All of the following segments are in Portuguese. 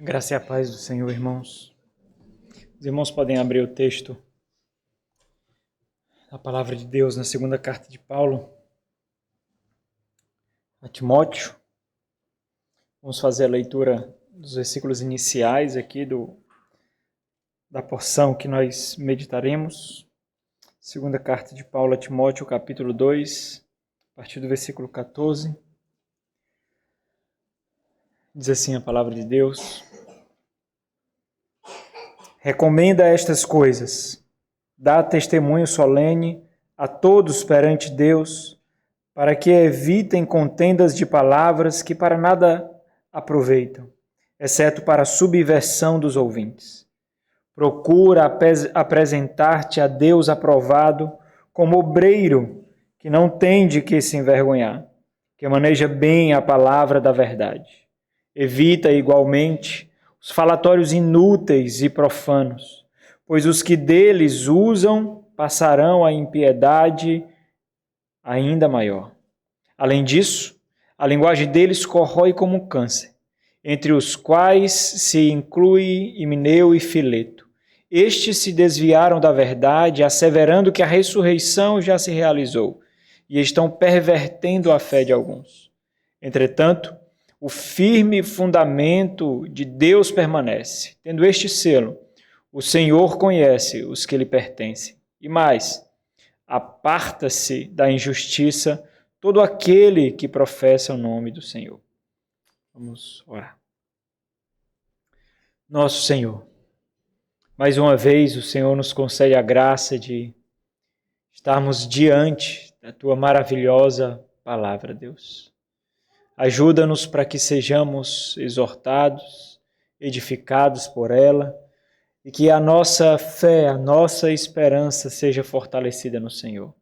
Graça e a paz do Senhor, irmãos. Os irmãos podem abrir o texto da palavra de Deus na segunda carta de Paulo a Timóteo. Vamos fazer a leitura dos versículos iniciais aqui da porção que nós meditaremos. Segunda carta de Paulo a Timóteo, capítulo 2, a partir do versículo 14. Diz assim a palavra de Deus: Recomenda estas coisas, dá testemunho solene a todos perante Deus, para que evitem contendas de palavras que para nada aproveitam, exceto para a subversão dos ouvintes. Procura apresentar-te a Deus aprovado como obreiro que não tem de que se envergonhar, que maneja bem a palavra da verdade. Evita igualmente os falatórios inúteis e profanos, pois os que deles usam passarão a impiedade ainda maior. Além disso, a linguagem deles corrói como um câncer, entre os quais se inclui Himeneu e Fileto. Estes se desviaram da verdade, asseverando que a ressurreição já se realizou, e estão pervertendo a fé de alguns. Entretanto, o firme fundamento de Deus permanece. Tendo este selo, o Senhor conhece os que lhe pertencem. E mais, aparta-se da injustiça todo aquele que professa o nome do Senhor. Vamos orar. Nosso Senhor, mais uma vez o Senhor nos concede a graça de estarmos diante da Tua maravilhosa palavra, Deus. Ajuda-nos para que sejamos exortados, edificados por ela e que a nossa fé, a nossa esperança seja fortalecida no Senhor.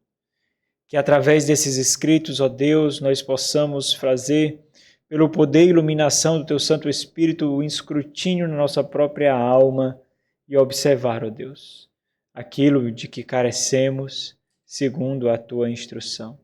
Que através desses escritos, ó Deus, nós possamos fazer, pelo poder e iluminação do Teu Santo Espírito, o escrutínio na nossa própria alma e observar, ó Deus, aquilo de que carecemos segundo a Tua instrução.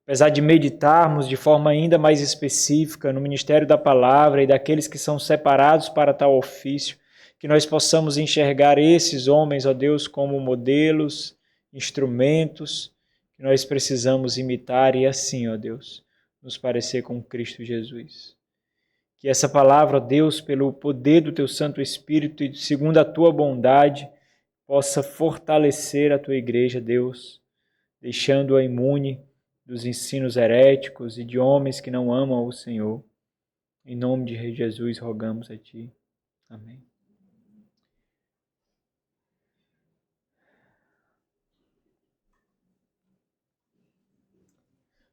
Apesar de meditarmos de forma ainda mais específica no ministério da palavra e daqueles que são separados para tal ofício, que nós possamos enxergar esses homens, ó Deus, como modelos, instrumentos que nós precisamos imitar e assim, ó Deus, nos parecer com Cristo Jesus. Que essa palavra, ó Deus, pelo poder do Teu Santo Espírito e segundo a Tua bondade, possa fortalecer a Tua igreja, Deus, deixando-a imune dos ensinos heréticos e de homens que não amam o Senhor. Em nome de Jesus, rogamos a Ti. Amém.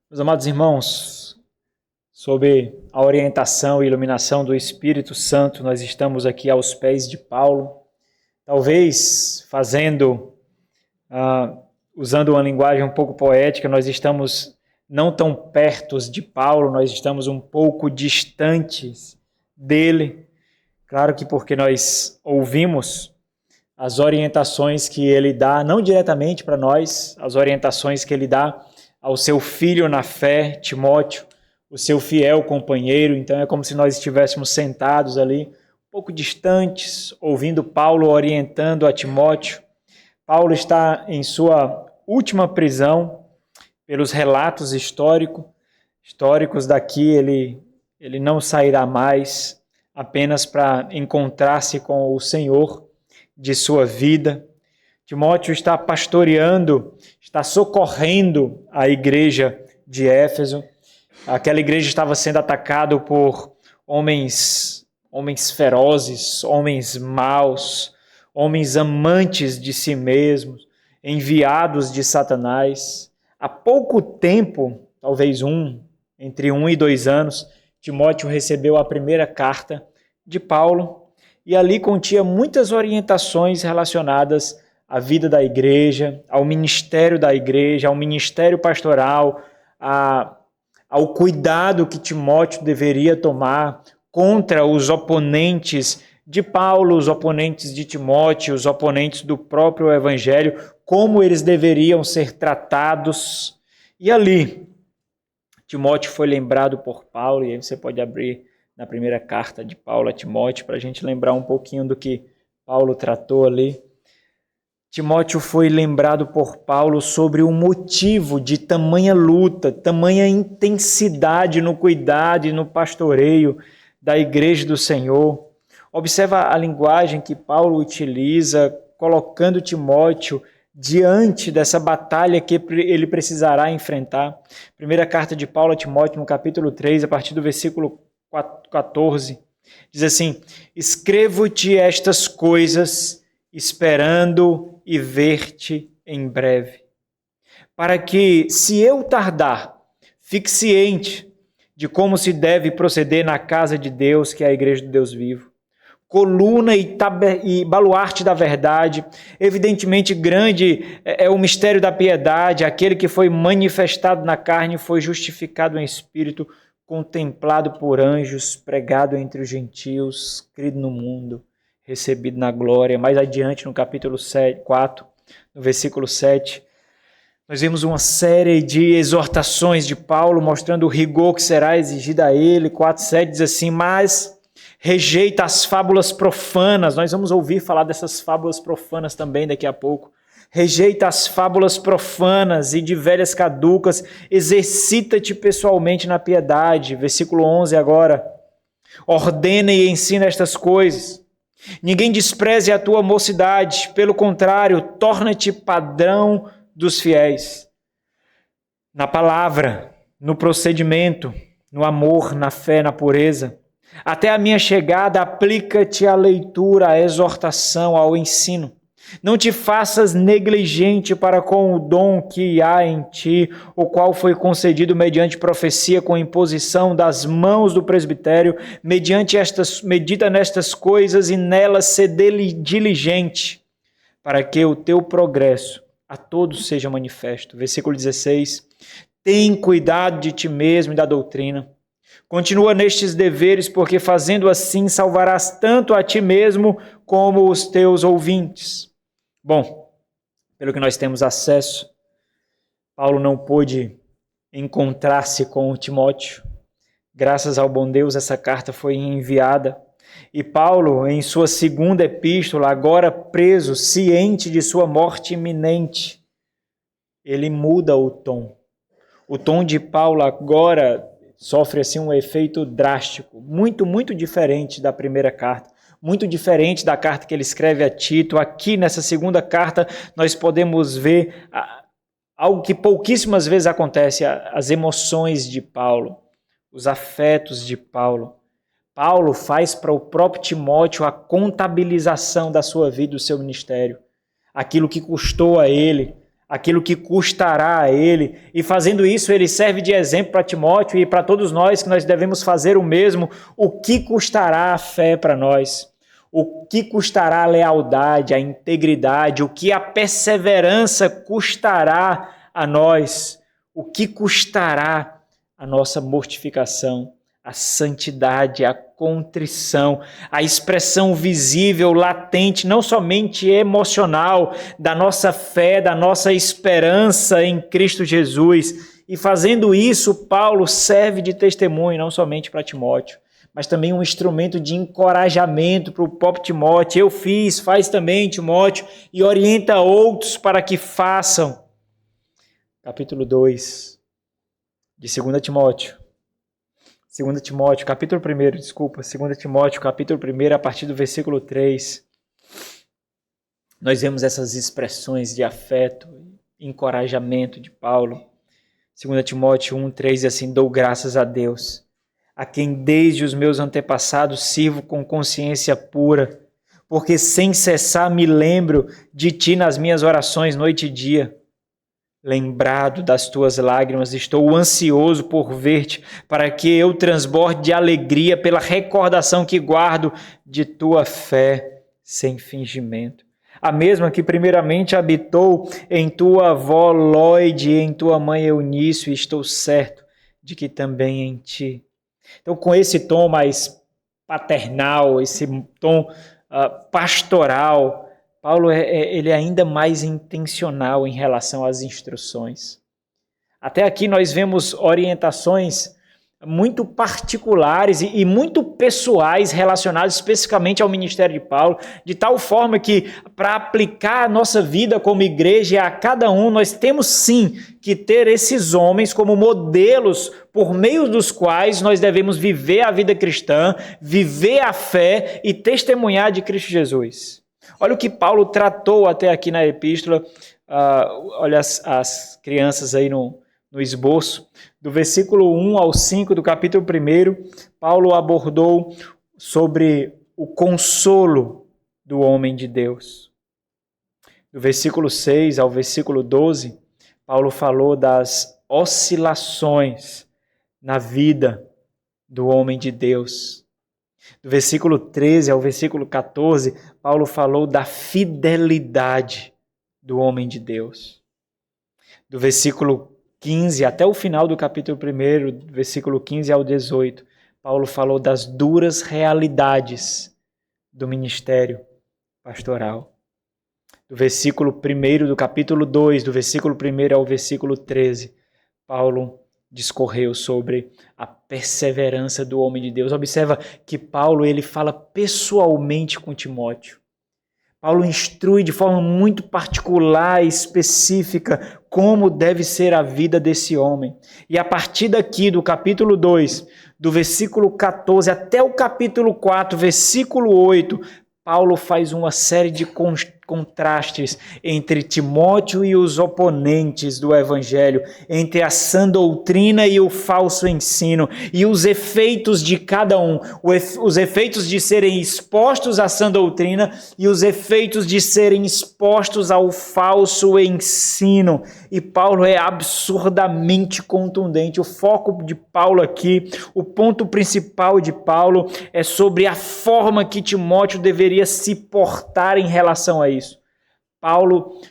Meus amados irmãos, sob a orientação e iluminação do Espírito Santo, nós estamos aqui aos pés de Paulo, talvez usando uma linguagem um pouco poética, nós estamos não tão perto de Paulo, nós estamos um pouco distantes dele. Claro que porque nós ouvimos as orientações que ele dá, não diretamente para nós, as orientações que ele dá ao seu filho na fé, Timóteo, o seu fiel companheiro. Então é como se nós estivéssemos sentados ali, um pouco distantes, ouvindo Paulo orientando a Timóteo. Paulo está em sua última prisão. Pelos relatos históricos daqui, ele não sairá mais, apenas para encontrar-se com o Senhor de sua vida. Timóteo está pastoreando, está socorrendo a igreja de Éfeso. Aquela igreja estava sendo atacada por homens ferozes, homens maus, homens amantes de si mesmos, enviados de Satanás. Há pouco tempo, talvez entre 1 e 2 anos, Timóteo recebeu a primeira carta de Paulo e ali continha muitas orientações relacionadas à vida da igreja, ao ministério da igreja, ao ministério pastoral, ao cuidado que Timóteo deveria tomar contra os oponentes de Paulo, os oponentes de Timóteo, os oponentes do próprio Evangelho, como eles deveriam ser tratados. E ali, Timóteo foi lembrado por Paulo, e aí você pode abrir na primeira carta de Paulo a Timóteo, para a gente lembrar um pouquinho do que Paulo tratou ali. Timóteo foi lembrado por Paulo sobre o motivo de tamanha luta, tamanha intensidade no cuidado e no pastoreio da igreja do Senhor. Observa a linguagem que Paulo utiliza, colocando Timóteo diante dessa batalha que ele precisará enfrentar. Primeira carta de Paulo a Timóteo, no capítulo 3, a partir do versículo 14, diz assim: escrevo-te estas coisas, esperando e ver-te em breve, para que, se eu tardar, fique ciente de como se deve proceder na casa de Deus, que é a igreja do Deus vivo, coluna e baluarte da verdade. Evidentemente grande é o mistério da piedade, aquele que foi manifestado na carne, foi justificado em espírito, contemplado por anjos, pregado entre os gentios, crido no mundo, recebido na glória. Mais adiante, no capítulo 4, no versículo 7, nós vemos uma série de exortações de Paulo, mostrando o rigor que será exigido a ele. 4,7 diz assim: mas rejeita as fábulas profanas. Nós vamos ouvir falar dessas fábulas profanas também daqui a pouco. Rejeita as fábulas profanas e de velhas caducas, exercita-te pessoalmente na piedade. Versículo 11 agora. Ordena e ensina estas coisas. Ninguém despreze a tua mocidade, pelo contrário, torna-te padrão dos fiéis. Na palavra, no procedimento, no amor, na fé, na pureza. Até a minha chegada, aplica-te à leitura, à exortação, ao ensino. Não te faças negligente para com o dom que há em ti, o qual foi concedido mediante profecia com imposição das mãos do presbitério. Medita nestas coisas e nelas ser diligente, para que o teu progresso a todos seja manifesto. Versículo 16. Tem cuidado de ti mesmo e da doutrina. Continua nestes deveres, porque fazendo assim salvarás tanto a ti mesmo como os teus ouvintes. Bom, pelo que nós temos acesso, Paulo não pôde encontrar-se com Timóteo. Graças ao bom Deus, essa carta foi enviada. E Paulo, em sua segunda epístola, agora preso, ciente de sua morte iminente, ele muda o tom. O tom de Paulo agora sofre assim um efeito drástico, muito diferente da primeira carta, muito diferente da carta que ele escreve a Tito. Aqui nessa segunda carta nós podemos ver algo que pouquíssimas vezes acontece, as emoções de Paulo, os afetos de Paulo. Paulo faz para o próprio Timóteo a contabilização da sua vida, do seu ministério, aquilo que custou a ele, aquilo que custará a ele, e fazendo isso ele serve de exemplo para Timóteo e para todos nós, que nós devemos fazer o mesmo. O que custará a fé para nós? O que custará a lealdade, a integridade? O que a perseverança custará a nós? O que custará a nossa mortificação, a santidade, a contrição, a expressão visível, latente, não somente emocional, da nossa fé, da nossa esperança em Cristo Jesus. E fazendo isso, Paulo serve de testemunho, não somente para Timóteo, mas também um instrumento de encorajamento para o próprio Timóteo. Eu fiz, faz também, Timóteo, e orienta outros para que façam. Capítulo 2 de 2 Timóteo. 2 Timóteo, capítulo 1, 2 Timóteo, capítulo 1, a partir do versículo 3, nós vemos essas expressões de afeto, encorajamento de Paulo. 2 Timóteo 1, 3, assim: dou graças a Deus, a quem desde os meus antepassados sirvo com consciência pura, porque sem cessar me lembro de ti nas minhas orações noite e dia. Lembrado das tuas lágrimas, estou ansioso por ver-te, para que eu transborde de alegria pela recordação que guardo de tua fé sem fingimento. A mesma que primeiramente habitou em tua avó Lóide e em tua mãe Eunice, e estou certo de que também em ti. Então, com esse tom mais paternal, esse tom pastoral, Paulo ele é ainda mais intencional em relação às instruções. Até aqui nós vemos orientações muito particulares e muito pessoais relacionados especificamente ao ministério de Paulo, de tal forma que, para aplicar a nossa vida como igreja e a cada um, nós temos sim que ter esses homens como modelos por meio dos quais nós devemos viver a vida cristã, viver a fé e testemunhar de Cristo Jesus. Olha o que Paulo tratou até aqui na epístola, olha as crianças aí no esboço, do versículo 1 ao 5 do capítulo 1, Paulo abordou sobre o consolo do homem de Deus. Do versículo 6 ao versículo 12, Paulo falou das oscilações na vida do homem de Deus. Do versículo 13 ao versículo 14, Paulo falou da fidelidade do homem de Deus. Do versículo 15 até o final do capítulo 1, versículo 15 ao 18, Paulo falou das duras realidades do ministério pastoral. Do versículo 1 do capítulo 2, do versículo 1 ao versículo 13, Paulo discorreu sobre a perseverança do homem de Deus. Observa que Paulo ele fala pessoalmente com Timóteo. Paulo instrui de forma muito particular e específica como deve ser a vida desse homem. E a partir daqui, do capítulo 2, do versículo 14 até o capítulo 4, versículo 8, Paulo faz uma série de contrastes entre Timóteo e os oponentes do evangelho, entre a sã doutrina e o falso ensino, e os efeitos de cada um, os efeitos de serem expostos à sã doutrina e os efeitos de serem expostos ao falso ensino. E Paulo é absurdamente contundente. O foco de Paulo aqui, o ponto principal de Paulo é sobre a forma que Timóteo deveria se portar em relação a isso.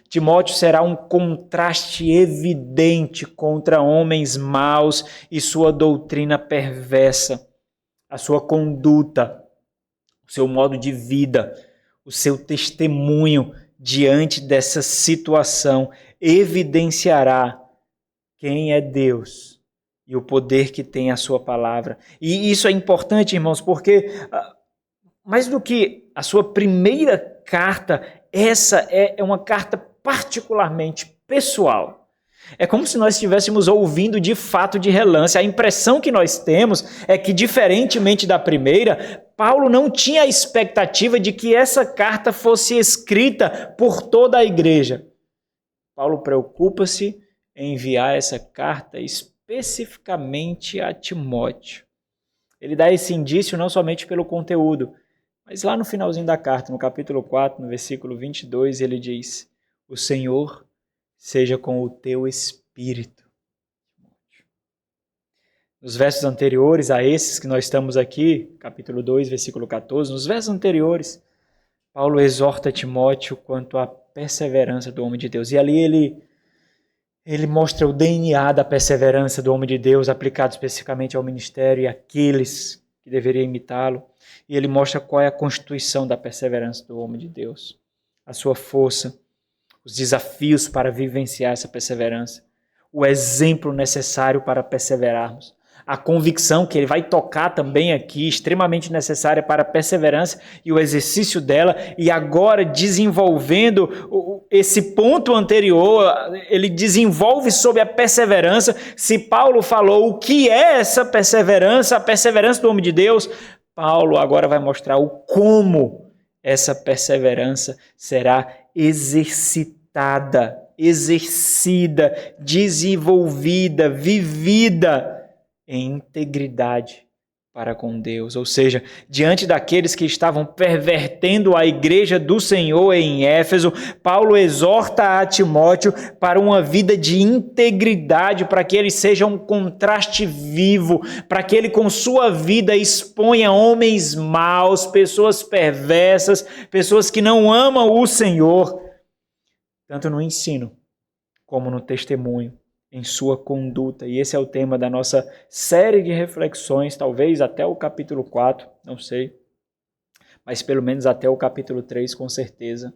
Timóteo será um contraste evidente contra homens maus e sua doutrina perversa, a sua conduta, o seu modo de vida, o seu testemunho diante dessa situação evidenciará quem é Deus e o poder que tem a sua palavra. E isso é importante, irmãos, porque mais do que a sua primeira carta, essa é uma carta particularmente pessoal. É como se nós estivéssemos ouvindo de fato de relance. A impressão que nós temos é que, diferentemente da primeira, Paulo não tinha a expectativa de que essa carta fosse escrita por toda a igreja. Paulo preocupa-se em enviar essa carta especificamente a Timóteo. Ele dá esse indício não somente pelo conteúdo, mas lá no finalzinho da carta, no capítulo 4, no versículo 22, ele diz: o Senhor seja com o teu espírito. Nos versos anteriores a esses que nós estamos aqui, capítulo 2, versículo 14, nos versos anteriores, Paulo exorta Timóteo quanto à perseverança do homem de Deus. E ali ele mostra o DNA da perseverança do homem de Deus, aplicado especificamente ao ministério e àqueles que deveriam imitá-lo. E ele mostra qual é a constituição da perseverança do homem de Deus, a sua força, os desafios para vivenciar essa perseverança, o exemplo necessário para perseverarmos, a convicção que ele vai tocar também aqui, extremamente necessária para a perseverança e o exercício dela, e agora desenvolvendo esse ponto anterior, ele desenvolve sobre a perseverança. Se Paulo falou o que é essa perseverança, a perseverança do homem de Deus, Paulo agora vai mostrar o como essa perseverança será exercitada, exercida, desenvolvida, vivida em integridade para com Deus. Ou seja, diante daqueles que estavam pervertendo a igreja do Senhor em Éfeso, Paulo exorta a Timóteo para uma vida de integridade, para que ele seja um contraste vivo, para que ele com sua vida exponha homens maus, pessoas perversas, pessoas que não amam o Senhor, tanto no ensino como no testemunho, em sua conduta. E esse é o tema da nossa série de reflexões, talvez até o capítulo 4, não sei, mas pelo menos até o capítulo 3, com certeza,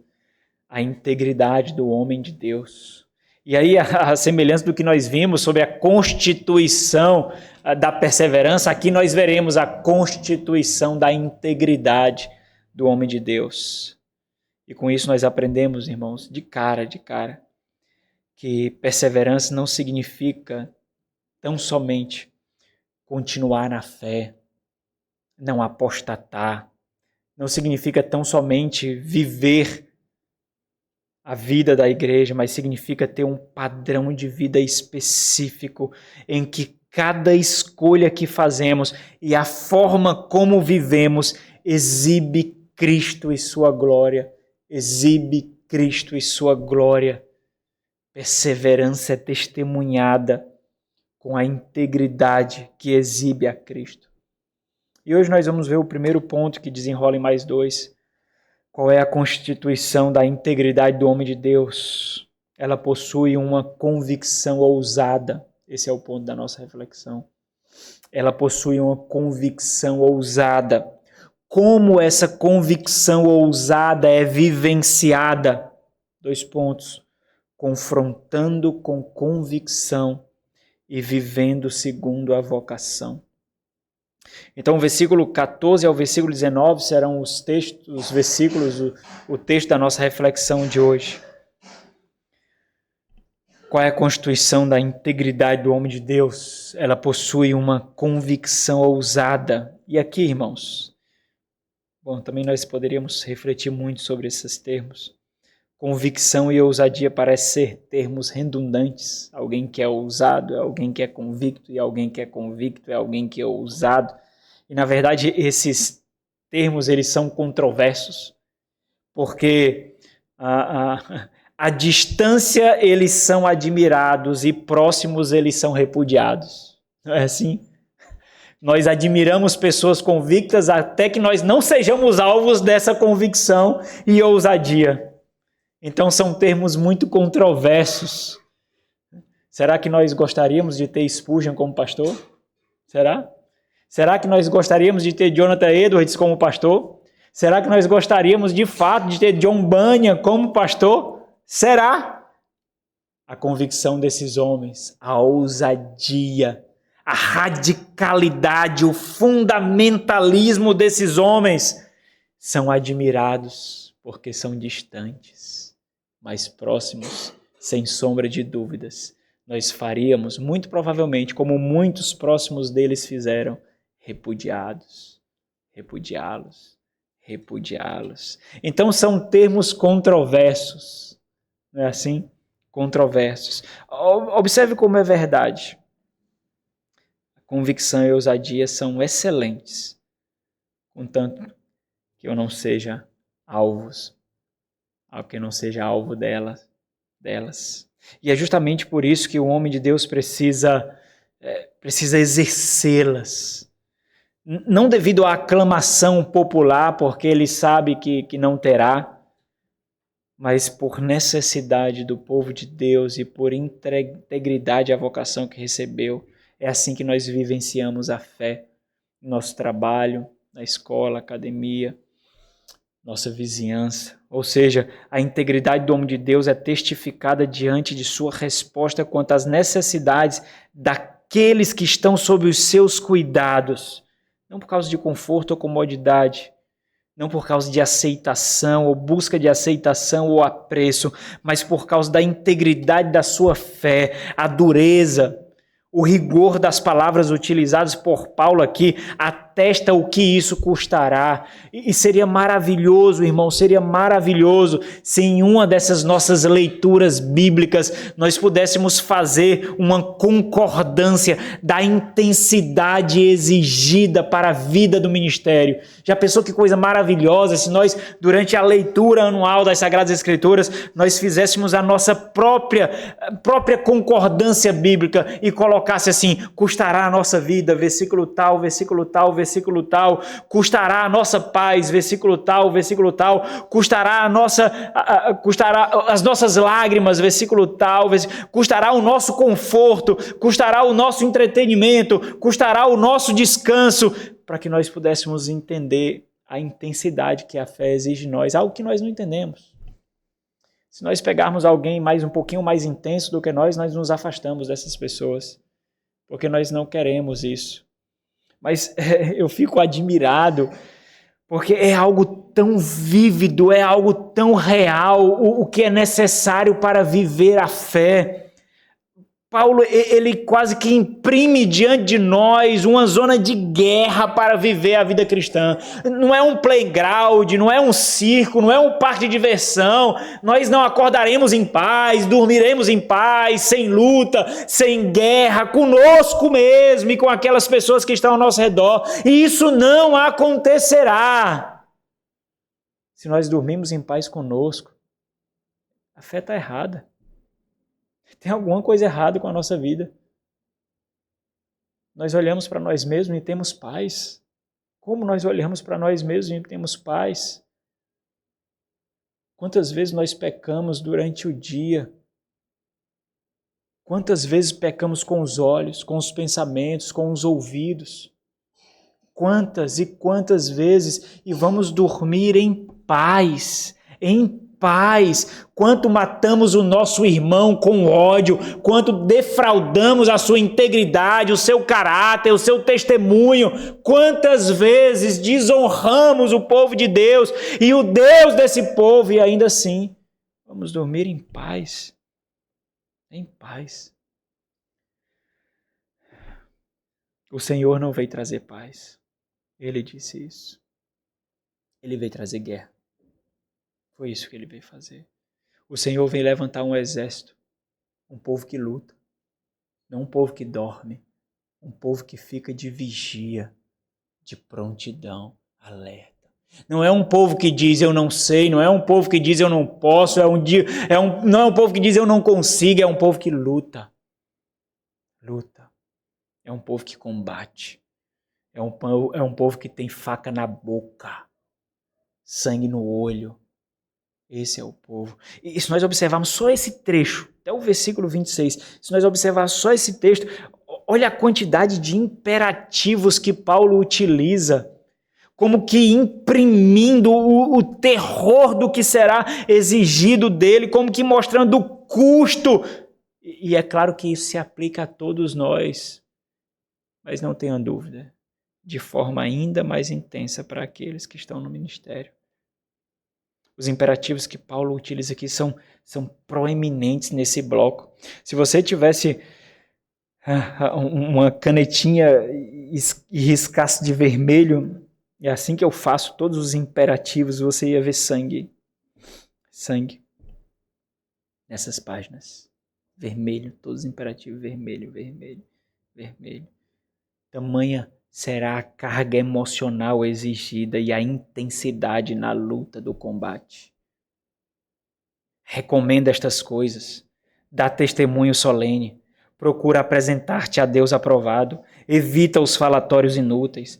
a integridade do homem de Deus. E aí a semelhança do que nós vimos sobre a constituição da perseverança, aqui nós veremos a constituição da integridade do homem de Deus. E com isso nós aprendemos, irmãos, de cara, que perseverança não significa tão somente continuar na fé, não apostatar, não significa tão somente viver a vida da igreja, mas significa ter um padrão de vida específico em que cada escolha que fazemos e a forma como vivemos exibe Cristo e sua glória. Exibe Cristo e sua glória. Perseverança é testemunhada com a integridade que exibe a Cristo. E hoje nós vamos ver o primeiro ponto que desenrola em mais dois. Qual é a constituição da integridade do homem de Deus? Ela possui uma convicção ousada. Esse é o ponto da nossa reflexão. Ela possui uma convicção ousada. Como essa convicção ousada é vivenciada? 2 pontos. Confrontando com convicção e vivendo segundo a vocação. Então, o versículo 14 ao versículo 19 serão os versículos, o texto da nossa reflexão de hoje. Qual é a constituição da integridade do homem de Deus? Ela possui uma convicção ousada. E aqui, irmãos, bom, também nós poderíamos refletir muito sobre esses termos. Convicção e ousadia parecem ser termos redundantes. Alguém que é ousado é alguém que é convicto, e alguém que é convicto é alguém que é ousado. E, na verdade, esses termos eles são controversos, porque a distância eles são admirados e próximos eles são repudiados. Não é assim? Nós admiramos pessoas convictas até que nós não sejamos alvos dessa convicção e ousadia. Então são termos muito controversos. Será que nós gostaríamos de ter Spurgeon como pastor? Será? Será que nós gostaríamos de ter Jonathan Edwards como pastor? Será que nós gostaríamos de fato de ter John Bunyan como pastor? Será? A convicção desses homens, a ousadia, a radicalidade, o fundamentalismo desses homens são admirados porque são distantes, mas próximos, sem sombra de dúvidas. Nós faríamos, muito provavelmente, como muitos próximos deles fizeram, repudiá-los. Então são termos controversos, não é assim? Controversos. Observe como é verdade. A convicção e a ousadia são excelentes, contanto que eu não seja alvo delas. E é justamente por isso que o homem de Deus precisa exercê-las. Não devido à aclamação popular, porque ele sabe que não terá, mas por necessidade do povo de Deus e por integridade à vocação que recebeu. É assim que nós vivenciamos a fé no nosso trabalho, na escola, academia, nossa vizinhança. Ou seja, a integridade do homem de Deus é testificada diante de sua resposta quanto às necessidades daqueles que estão sob os seus cuidados. Não por causa de conforto ou comodidade, não por causa de aceitação ou busca de aceitação ou apreço, mas por causa da integridade da sua fé, a dureza, o rigor das palavras utilizadas por Paulo aqui atesta o que isso custará. E seria maravilhoso, irmão, seria maravilhoso se em uma dessas nossas leituras bíblicas nós pudéssemos fazer uma concordância da intensidade exigida para a vida do ministério. Já pensou que coisa maravilhosa se nós, durante a leitura anual das Sagradas Escrituras, nós fizéssemos a nossa própria concordância bíblica e colocasse assim: custará a nossa vida, versículo tal, versículo tal, versículo tal, custará a nossa paz, versículo tal, custará as nossas lágrimas, versículo tal, custará o nosso conforto, custará o nosso entretenimento, custará o nosso descanso, para que nós pudéssemos entender a intensidade que a fé exige de nós, algo que nós não entendemos. Se nós pegarmos alguém um pouquinho mais intenso do que nós nos afastamos dessas pessoas, porque nós não queremos isso. Mas eu fico admirado, porque é algo tão vívido, é algo tão real, o que é necessário para viver a fé. Paulo, ele quase que imprime diante de nós uma zona de guerra para viver a vida cristã. Não é um playground, não é um circo, não é um parque de diversão. Nós não acordaremos em paz, dormiremos em paz, sem luta, sem guerra, conosco mesmo e com aquelas pessoas que estão ao nosso redor. E isso não acontecerá. Se nós dormirmos em paz conosco, a fé está errada. Tem alguma coisa errada com a nossa vida. Nós olhamos para nós mesmos e temos paz. Como nós olhamos para nós mesmos e temos paz? Quantas vezes nós pecamos durante o dia? Quantas vezes pecamos com os olhos, com os pensamentos, com os ouvidos? Quantas e quantas vezes? E vamos dormir em paz, quanto matamos o nosso irmão com ódio, quanto defraudamos a sua integridade, o seu caráter, o seu testemunho, quantas vezes desonramos o povo de Deus e o Deus desse povo, e ainda assim vamos dormir em paz. Em paz. O Senhor não veio trazer paz. Ele disse isso. Ele veio trazer guerra. Foi isso que ele veio fazer. O Senhor vem levantar um exército, um povo que luta, não um povo que dorme, um povo que fica de vigia, de prontidão, alerta. Não é um povo que diz eu não sei, não é um povo que diz eu não posso, não é um povo que diz eu não consigo, é um povo que luta. Luta. É um povo que combate. É um povo que tem faca na boca, sangue no olho. Esse é o povo. E se nós observarmos só esse trecho, até o versículo 26, se nós observarmos só esse texto, olha a quantidade de imperativos que Paulo utiliza, como que imprimindo o terror do que será exigido dele, como que mostrando o custo. E é claro que isso se aplica a todos nós, mas não tenha dúvida, de forma ainda mais intensa para aqueles que estão no ministério. Os imperativos que Paulo utiliza aqui são proeminentes nesse bloco. Se você tivesse uma canetinha e riscasse de vermelho, é assim que eu faço todos os imperativos, você ia ver sangue. Sangue. Nessas páginas. Vermelho, todos os imperativos, vermelho, vermelho, vermelho. Tamanha será a carga emocional exigida e a intensidade na luta do combate. Recomenda estas coisas, dá testemunho solene, procura apresentar-te a Deus aprovado, evita os falatórios inúteis,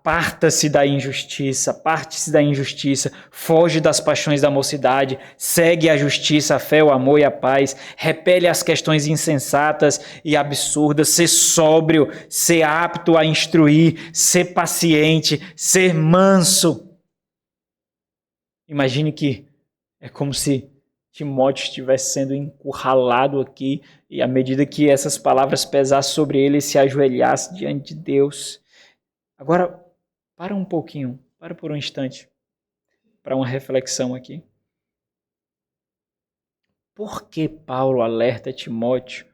parte-se da injustiça, foge das paixões da mocidade, segue a justiça, a fé, o amor e a paz, repele as questões insensatas e absurdas, ser sóbrio, ser apto a instruir, ser paciente, ser manso. Imagine que é como se Timóteo estivesse sendo encurralado aqui e à medida que essas palavras pesassem sobre ele, se ajoelhasse diante de Deus. Agora, para um pouquinho, para por um instante, para uma reflexão aqui. Por que Paulo alerta Timóteo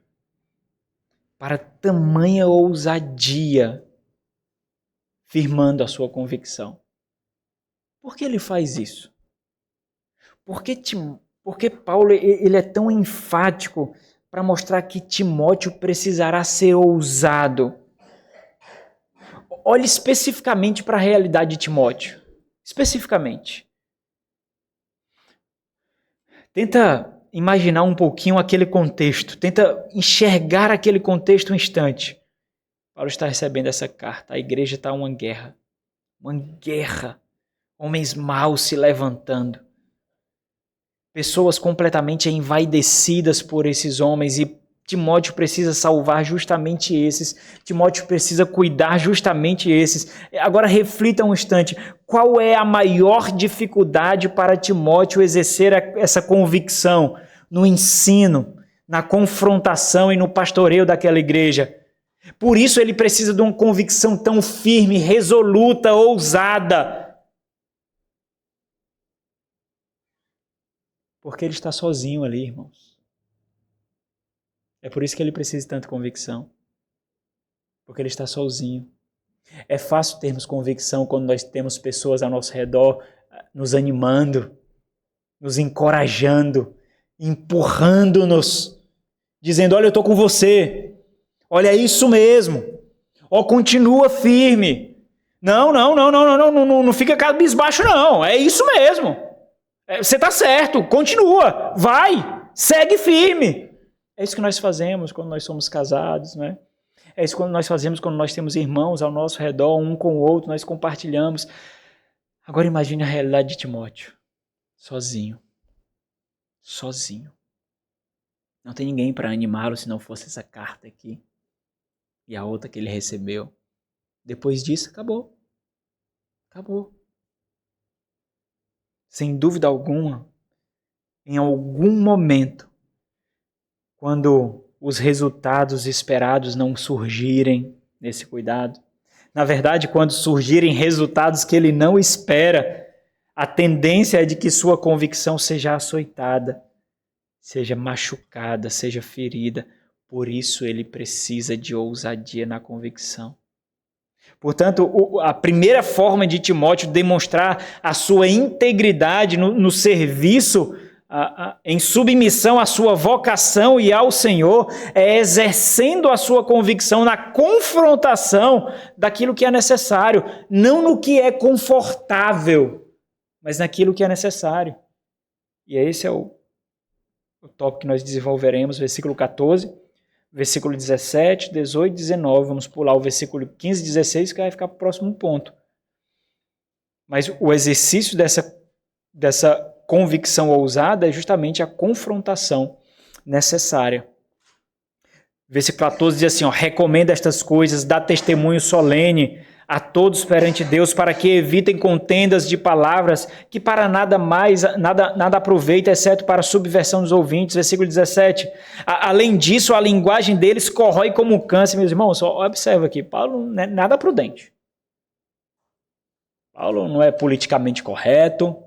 para tamanha ousadia, firmando a sua convicção? Por que ele faz isso? Por que Paulo ele é tão enfático para mostrar que Timóteo precisará ser ousado? Olhe especificamente para a realidade de Timóteo. Especificamente. Tenta imaginar um pouquinho aquele contexto. Tenta enxergar aquele contexto um instante. Paulo está recebendo essa carta. A igreja está em uma guerra. Uma guerra. Homens maus se levantando. Pessoas completamente envaidecidas por esses homens e Timóteo precisa salvar justamente esses. Timóteo precisa cuidar justamente esses. Agora reflita um instante. Qual é a maior dificuldade para Timóteo exercer essa convicção no ensino, na confrontação e no pastoreio daquela igreja? Por isso ele precisa de uma convicção tão firme, resoluta, ousada. Porque ele está sozinho ali, irmãos. É por isso que ele precisa de tanta convicção. Porque ele está sozinho. É fácil termos convicção quando nós temos pessoas ao nosso redor nos animando, nos encorajando, empurrando-nos, dizendo, olha, eu estou com você. Olha, é isso mesmo. Ó, continua firme. Não fica cabisbaixo, não. É isso mesmo. Você está certo, continua, vai, segue firme. É isso que nós fazemos quando nós somos casados, né? É isso que nós fazemos quando nós temos irmãos ao nosso redor, um com o outro, nós compartilhamos. Agora imagine a realidade de Timóteo, sozinho. Não tem ninguém para animá-lo se não fosse essa carta aqui e a outra que ele recebeu. Depois disso, acabou. Sem dúvida alguma, em algum momento, quando os resultados esperados não surgirem nesse cuidado, na verdade, quando surgirem resultados que ele não espera, a tendência é de que sua convicção seja açoitada, seja machucada, seja ferida. Por isso ele precisa de ousadia na convicção. Portanto, a primeira forma de Timóteo demonstrar a sua integridade no serviço, em submissão à sua vocação e ao Senhor, é exercendo a sua convicção na confrontação daquilo que é necessário, não no que é confortável, mas naquilo que é necessário. E esse é o tópico que nós desenvolveremos, versículo 14, versículo 17, 18 e 19. Vamos pular o versículo 15 e 16, que vai ficar para o próximo ponto. Mas o exercício dessa convicção ousada é justamente a confrontação necessária. Versículo 14 diz assim, recomenda estas coisas, dá testemunho solene a todos perante Deus, para que evitem contendas de palavras que para nada aproveita, exceto para a subversão dos ouvintes. Versículo 17. Além disso, a linguagem deles corrói como um câncer. Meus irmãos, observa aqui, Paulo não é nada prudente. Paulo não é politicamente correto.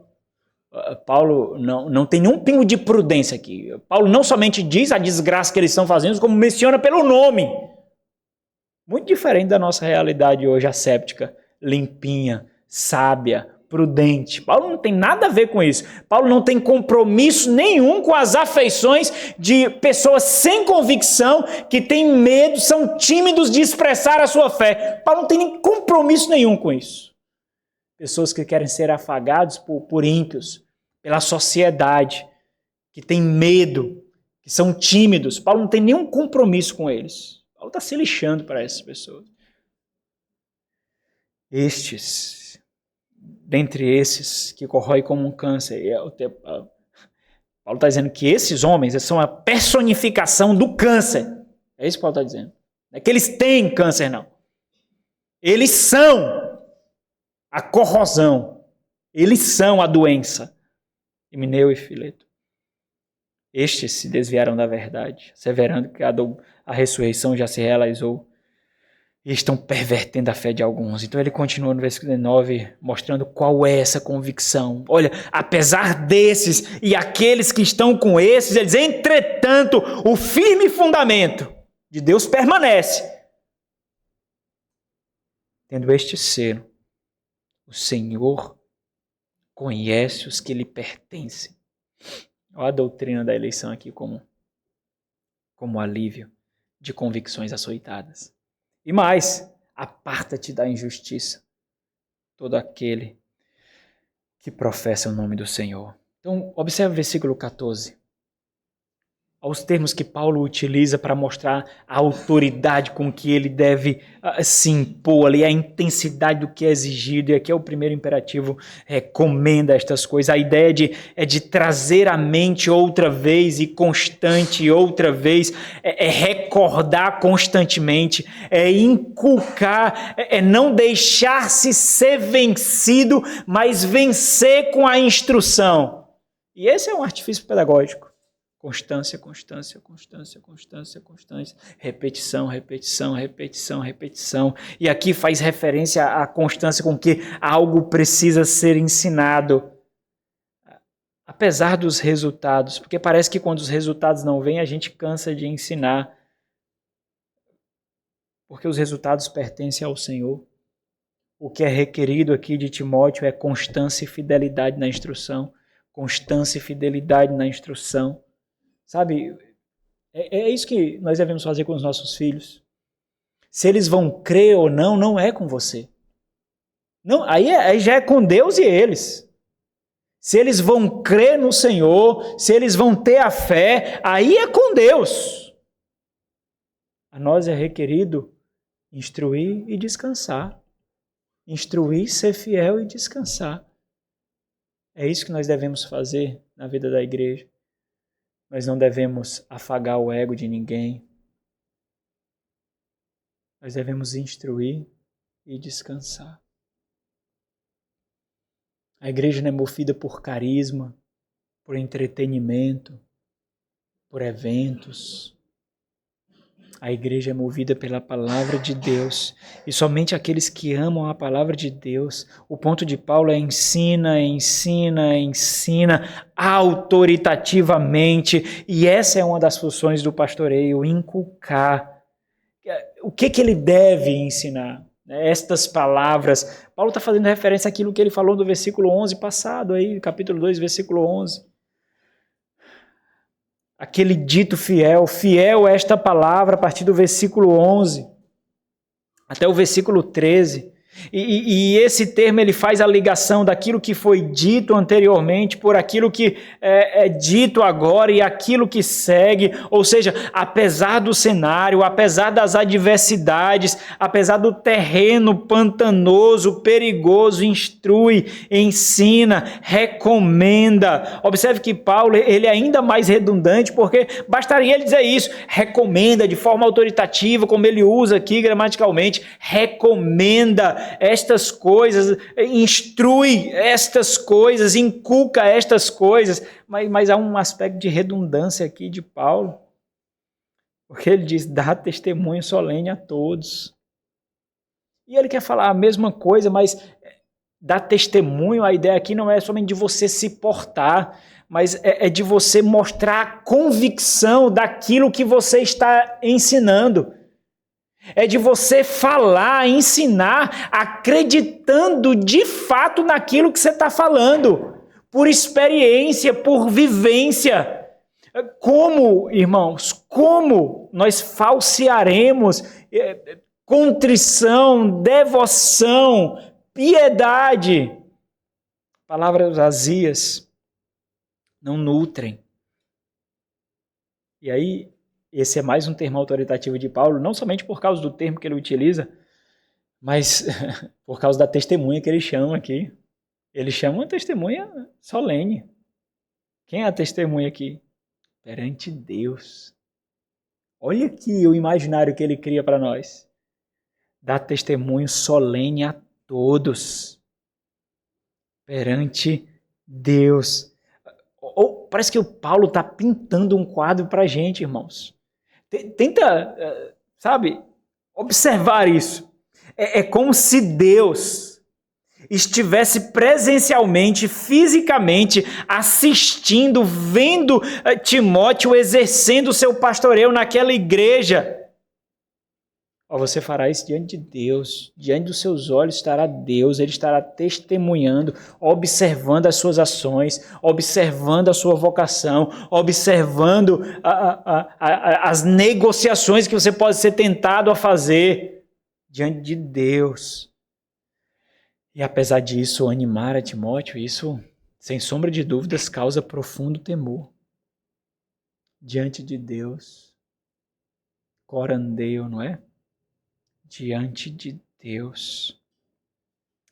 Paulo não tem nenhum pingo de prudência aqui. Paulo não somente diz a desgraça que eles estão fazendo, como menciona pelo nome. Muito diferente da nossa realidade hoje, asséptica, limpinha, sábia, prudente. Paulo não tem nada a ver com isso. Paulo não tem compromisso nenhum com as afeições de pessoas sem convicção, que têm medo, são tímidos de expressar a sua fé. Paulo não tem nem compromisso nenhum com isso. Pessoas que querem ser afagados por ímpios, pela sociedade, que têm medo, que são tímidos. Paulo não tem nenhum compromisso com eles. Paulo está se lixando para essas pessoas. Dentre esses que corrói como um câncer, Paulo está dizendo que esses homens são a personificação do câncer. É isso que Paulo está dizendo. Não é que eles têm câncer, não. Eles são a corrosão. Eles são a doença. Himeneu e Fileto. Estes se desviaram da verdade, asseverando que a ressurreição já se realizou, e estão pervertendo a fé de alguns. Então ele continua no versículo 19, mostrando qual é essa convicção. Olha, apesar desses e aqueles que estão com esses, eles, entretanto, o firme fundamento de Deus permanece. Tendo este selo, o Senhor conhece os que lhe pertencem. Olha a doutrina da eleição aqui como alívio de convicções açoitadas. E mais, aparta-te da injustiça, todo aquele que professa o nome do Senhor. Então, observe o versículo 14. aos termos que Paulo utiliza para mostrar a autoridade com que ele deve se impor ali, a intensidade do que é exigido. E aqui é o primeiro imperativo, recomenda estas coisas. A ideia é de trazer à mente outra vez e constante, outra vez, é recordar constantemente, é inculcar, é não deixar-se ser vencido, mas vencer com a instrução. E esse é um artifício pedagógico. Constância, constância, constância, constância, constância. Repetição, repetição, repetição, repetição. E aqui faz referência à constância com que algo precisa ser ensinado. Apesar dos resultados, porque parece que quando os resultados não vêm, a gente cansa de ensinar. Porque os resultados pertencem ao Senhor. O que é requerido aqui de Timóteo é constância e fidelidade na instrução. Constância e fidelidade na instrução. Sabe, é isso que nós devemos fazer com os nossos filhos. Se eles vão crer ou não, não é com você. Não, aí já é com Deus e eles. Se eles vão crer no Senhor, se eles vão ter a fé, aí é com Deus. A nós é requerido instruir e descansar. Instruir, ser fiel e descansar. É isso que nós devemos fazer na vida da igreja. Nós não devemos afagar o ego de ninguém. Nós devemos instruir e descansar. A igreja não é movida por carisma, por entretenimento, por eventos. A igreja é movida pela palavra de Deus. E somente aqueles que amam a palavra de Deus. O ponto de Paulo é ensina, ensina, ensina autoritativamente. E essa é uma das funções do pastoreio, inculcar. O que ele deve ensinar? Estas palavras. Paulo está fazendo referência àquilo que ele falou no versículo 11 passado, aí, capítulo 2, versículo 11. Aquele dito fiel, fiel a esta palavra, a partir do versículo 11 até o versículo 13. E esse termo ele faz a ligação daquilo que foi dito anteriormente por aquilo que é dito agora e aquilo que segue. Ou seja, apesar do cenário, apesar das adversidades, apesar do terreno pantanoso, perigoso, instrui, ensina, recomenda. Observe que Paulo ele é ainda mais redundante, porque bastaria ele dizer isso, recomenda de forma autoritativa, como ele usa aqui gramaticalmente, recomenda estas coisas, instrui estas coisas, inculca estas coisas, mas há um aspecto de redundância aqui de Paulo, porque ele diz, dá testemunho solene a todos. E ele quer falar a mesma coisa, mas dar testemunho, a ideia aqui não é somente de você se portar, mas é de você mostrar a convicção daquilo que você está ensinando. É de você falar, ensinar, acreditando de fato naquilo que você está falando, por experiência, por vivência. Como, irmãos, como nós falsearemos contrição, devoção, piedade? Palavras vazias não nutrem. E aí, esse é mais um termo autoritativo de Paulo, não somente por causa do termo que ele utiliza, mas por causa da testemunha que ele chama aqui. Ele chama uma testemunha solene. Quem é a testemunha aqui? Perante Deus. Olha aqui o imaginário que ele cria para nós. Dá testemunho solene a todos. Perante Deus. Parece que o Paulo está pintando um quadro para a gente, irmãos. Tenta, sabe, observar isso. É como se Deus estivesse presencialmente, fisicamente, assistindo, vendo Timóteo exercendo o seu pastoreio naquela igreja. Você fará isso diante de Deus, diante dos seus olhos estará Deus, Ele estará testemunhando, observando as suas ações, observando a sua vocação, observando as negociações que você pode ser tentado a fazer diante de Deus. E apesar disso, animar a Timóteo, isso, sem sombra de dúvidas, causa profundo temor. diante de Deus. Corandeu, não é? Diante de Deus.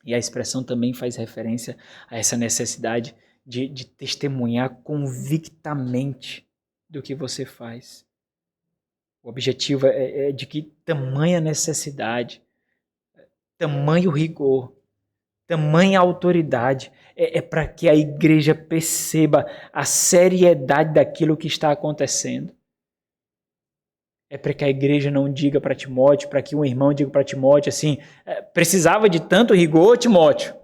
E a expressão também faz referência a essa necessidade de testemunhar convictamente do que você faz. O objetivo é de que tamanha necessidade, tamanho rigor, tamanha autoridade, é para que a igreja perceba a seriedade daquilo que está acontecendo. É para que a igreja não diga para Timóteo, para que um irmão diga para Timóteo assim, precisava de tanto rigor, Timóteo?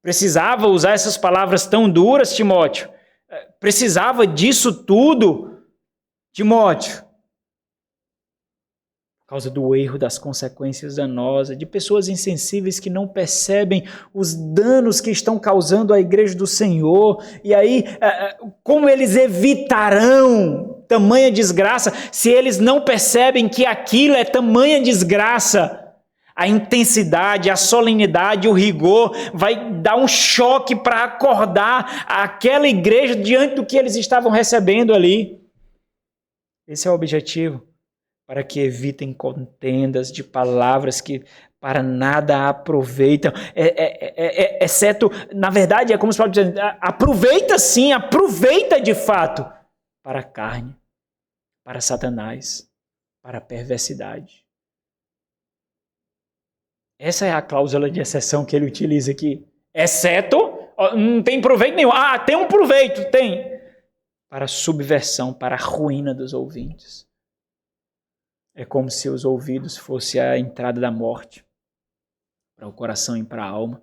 Precisava usar essas palavras tão duras, Timóteo? Precisava disso tudo, Timóteo? Por causa do erro, das consequências danosas, de pessoas insensíveis que não percebem os danos que estão causando à igreja do Senhor. E aí, como eles evitarão tamanha desgraça se eles não percebem que aquilo é tamanha desgraça? A intensidade, a solenidade, o rigor vai dar um choque para acordar aquela igreja diante do que eles estavam recebendo ali. Esse é o objetivo. Para que evitem contendas de palavras que para nada aproveitam, exceto, na verdade, é como se Paulo diz, aproveita sim, aproveita de fato para a carne, para Satanás, para a perversidade. Essa é a cláusula de exceção que ele utiliza aqui. Exceto, não tem proveito nenhum. Tem um proveito, tem. Para a subversão, para a ruína dos ouvintes. É como se os ouvidos fossem a entrada da morte, para o coração e para a alma,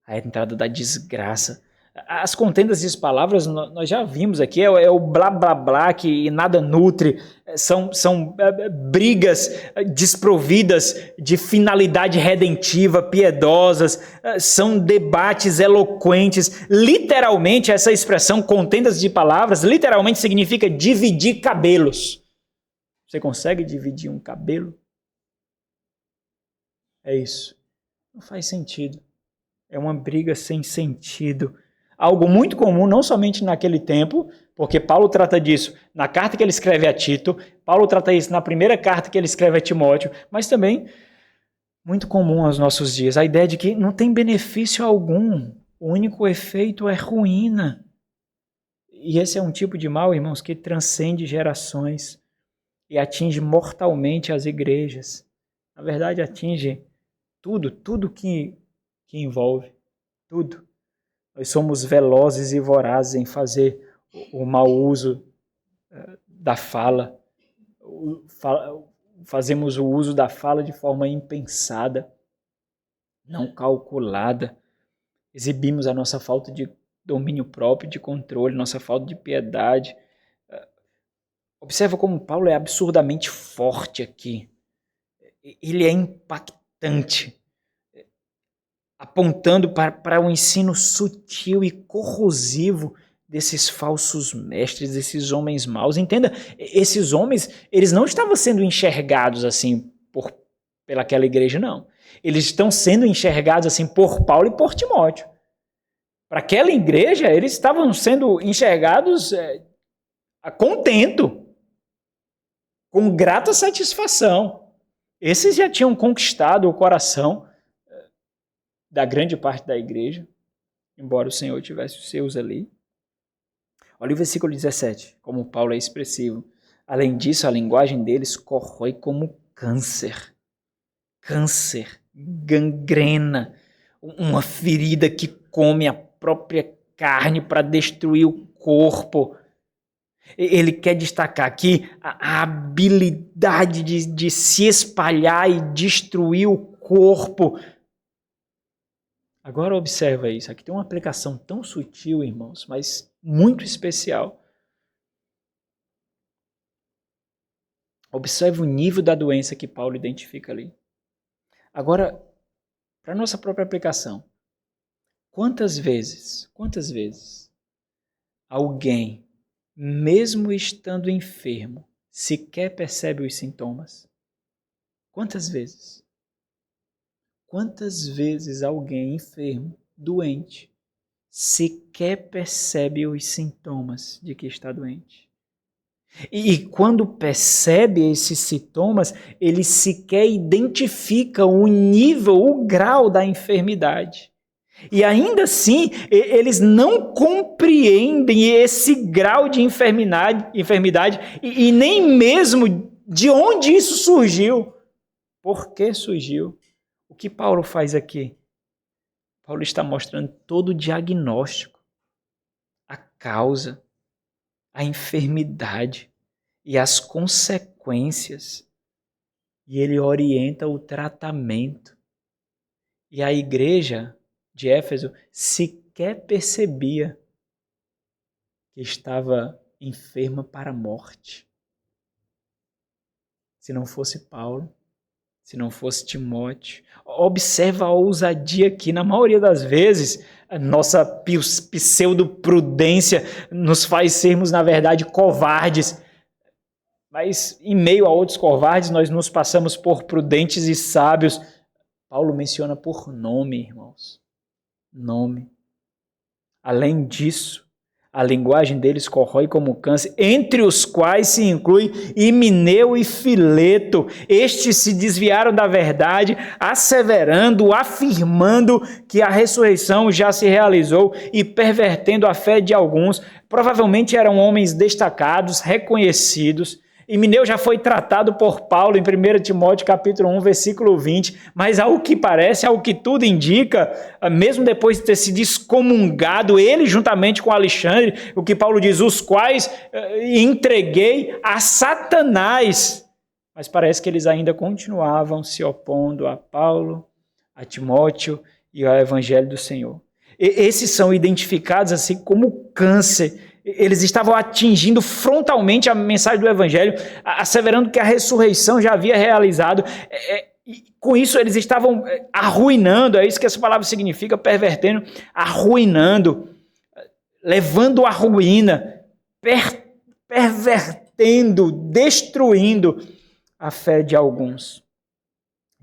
a entrada da desgraça. As contendas de palavras nós já vimos aqui, é o blá blá blá que nada nutre, são brigas desprovidas de finalidade redentiva, piedosas, são debates eloquentes. Literalmente, essa expressão contendas de palavras, literalmente significa dividir cabelos. Você consegue dividir um cabelo? É isso. Não faz sentido. É uma briga sem sentido. Algo muito comum, não somente naquele tempo, porque Paulo trata disso na carta que ele escreve a Tito, Paulo trata isso na primeira carta que ele escreve a Timóteo, mas também muito comum aos nossos dias. A ideia de que não tem benefício algum. O único efeito é ruína. E esse é um tipo de mal, irmãos, que transcende gerações. E atinge mortalmente as igrejas. Na verdade, atinge tudo que envolve, tudo. Nós somos velozes e vorazes em fazer o mau uso da fala. Fazemos o uso da fala de forma impensada, não calculada. Exibimos a nossa falta de domínio próprio, de controle, nossa falta de piedade. Observa como Paulo é absurdamente forte aqui. Ele é impactante, apontando para um ensino sutil e corrosivo desses falsos mestres, desses homens maus. Entenda, esses homens, eles não estavam sendo enxergados assim pelaquela igreja, não. Eles estão sendo enxergados assim por Paulo e por Timóteo. Para aquela igreja, eles estavam sendo enxergados a contento, com grata satisfação. Esses já tinham conquistado o coração da grande parte da igreja, embora o Senhor tivesse os seus ali. Olha o versículo 17, como Paulo é expressivo. Além disso, a linguagem deles corrói como câncer. Câncer, gangrena, uma ferida que come a própria carne para destruir o corpo. Ele quer destacar aqui a habilidade de se espalhar e destruir o corpo. Agora observa isso. Aqui tem uma aplicação tão sutil, irmãos, mas muito especial. Observe o nível da doença que Paulo identifica ali. Agora, para a nossa própria aplicação. Quantas vezes alguém, mesmo estando enfermo, sequer percebe os sintomas? Quantas vezes? Quantas vezes alguém enfermo, doente, sequer percebe os sintomas de que está doente? E quando percebe esses sintomas, ele sequer identifica o nível, o grau da enfermidade. E ainda assim, eles não compreendem esse grau de enfermidade e nem mesmo de onde isso surgiu. Por que surgiu? O que Paulo faz aqui? Paulo está mostrando todo o diagnóstico, a causa, a enfermidade e as consequências. E ele orienta o tratamento. E a igreja de Éfeso sequer percebia que estava enferma para a morte. Se não fosse Paulo, se não fosse Timóteo. Observa a ousadia aqui. Na maioria das vezes, a nossa pseudo-prudência nos faz sermos, na verdade, covardes. Mas, em meio a outros covardes, nós nos passamos por prudentes e sábios. Paulo menciona por nome, irmãos. Nome. Além disso, a linguagem deles corrói como câncer, entre os quais se inclui Himeneu e Fileto. Estes se desviaram da verdade, asseverando, afirmando que a ressurreição já se realizou e pervertendo a fé de alguns. Provavelmente eram homens destacados, reconhecidos. Himeneu já foi tratado por Paulo em 1 Timóteo capítulo 1, versículo 20, mas ao que parece, ao que tudo indica, mesmo depois de ter se excomungado, ele juntamente com Alexandre, o que Paulo diz, os quais entreguei a Satanás. Mas parece que eles ainda continuavam se opondo a Paulo, a Timóteo e ao Evangelho do Senhor. Esses são identificados assim como câncer. Eles estavam atingindo frontalmente a mensagem do Evangelho, asseverando que a ressurreição já havia realizado. E com isso eles estavam arruinando, é isso que essa palavra significa, pervertendo, arruinando, levando à ruína, pervertendo, destruindo a fé de alguns.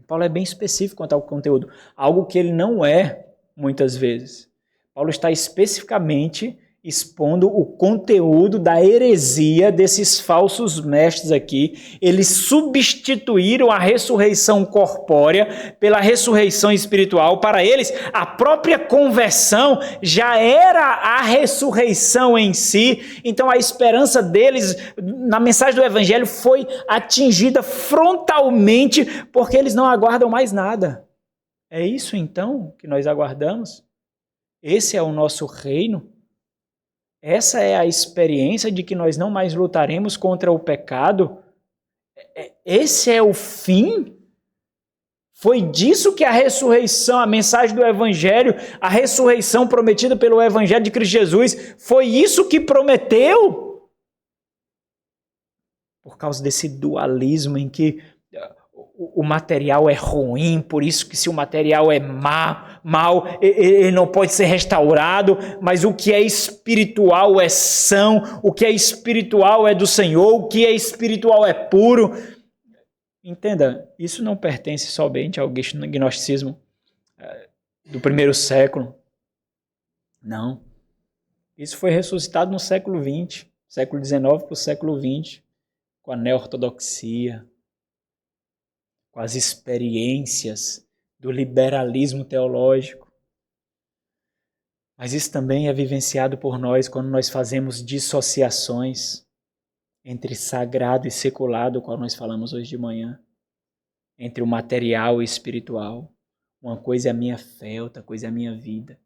Paulo é bem específico quanto ao conteúdo, algo que ele não é muitas vezes. Paulo está especificamente expondo o conteúdo da heresia desses falsos mestres aqui. Eles substituíram a ressurreição corpórea pela ressurreição espiritual. Para eles, a própria conversão já era a ressurreição em si. Então, a esperança deles na mensagem do Evangelho foi atingida frontalmente porque eles não aguardam mais nada. É isso, então, que nós aguardamos? Esse é o nosso reino? Essa é a experiência de que nós não mais lutaremos contra o pecado? Esse é o fim? Foi disso que a ressurreição, a mensagem do Evangelho, a ressurreição prometida pelo Evangelho de Cristo Jesus, foi isso que prometeu? Por causa desse dualismo em que o material é ruim, por isso que se o material é mal, ele não pode ser restaurado, mas o que é espiritual é são, o que é espiritual é do Senhor, o que é espiritual é puro. Entenda, isso não pertence somente ao gnosticismo do primeiro século. Não. Isso foi ressuscitado no século XX, século XIX para o século XX, com a neo-ortodoxia, com as experiências do liberalismo teológico. Mas isso também é vivenciado por nós quando nós fazemos dissociações entre sagrado e secular, do qual nós falamos hoje de manhã, entre o material e o espiritual. Uma coisa é a minha fé, outra coisa é a minha vida.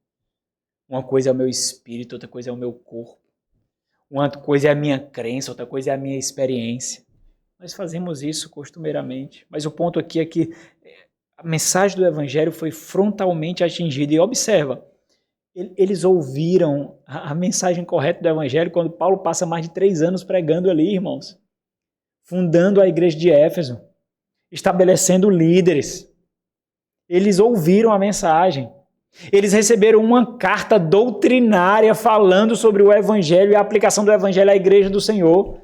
Uma coisa é o meu espírito, outra coisa é o meu corpo. Uma coisa é a minha crença, outra coisa é a minha experiência. Nós fazemos isso costumeiramente, mas o ponto aqui é que a mensagem do Evangelho foi frontalmente atingida. E observa, eles ouviram a mensagem correta do Evangelho quando Paulo passa mais de 3 anos pregando ali, irmãos, fundando a igreja de Éfeso, estabelecendo líderes. Eles ouviram a mensagem. Eles receberam uma carta doutrinária falando sobre o Evangelho e a aplicação do Evangelho à igreja do Senhor.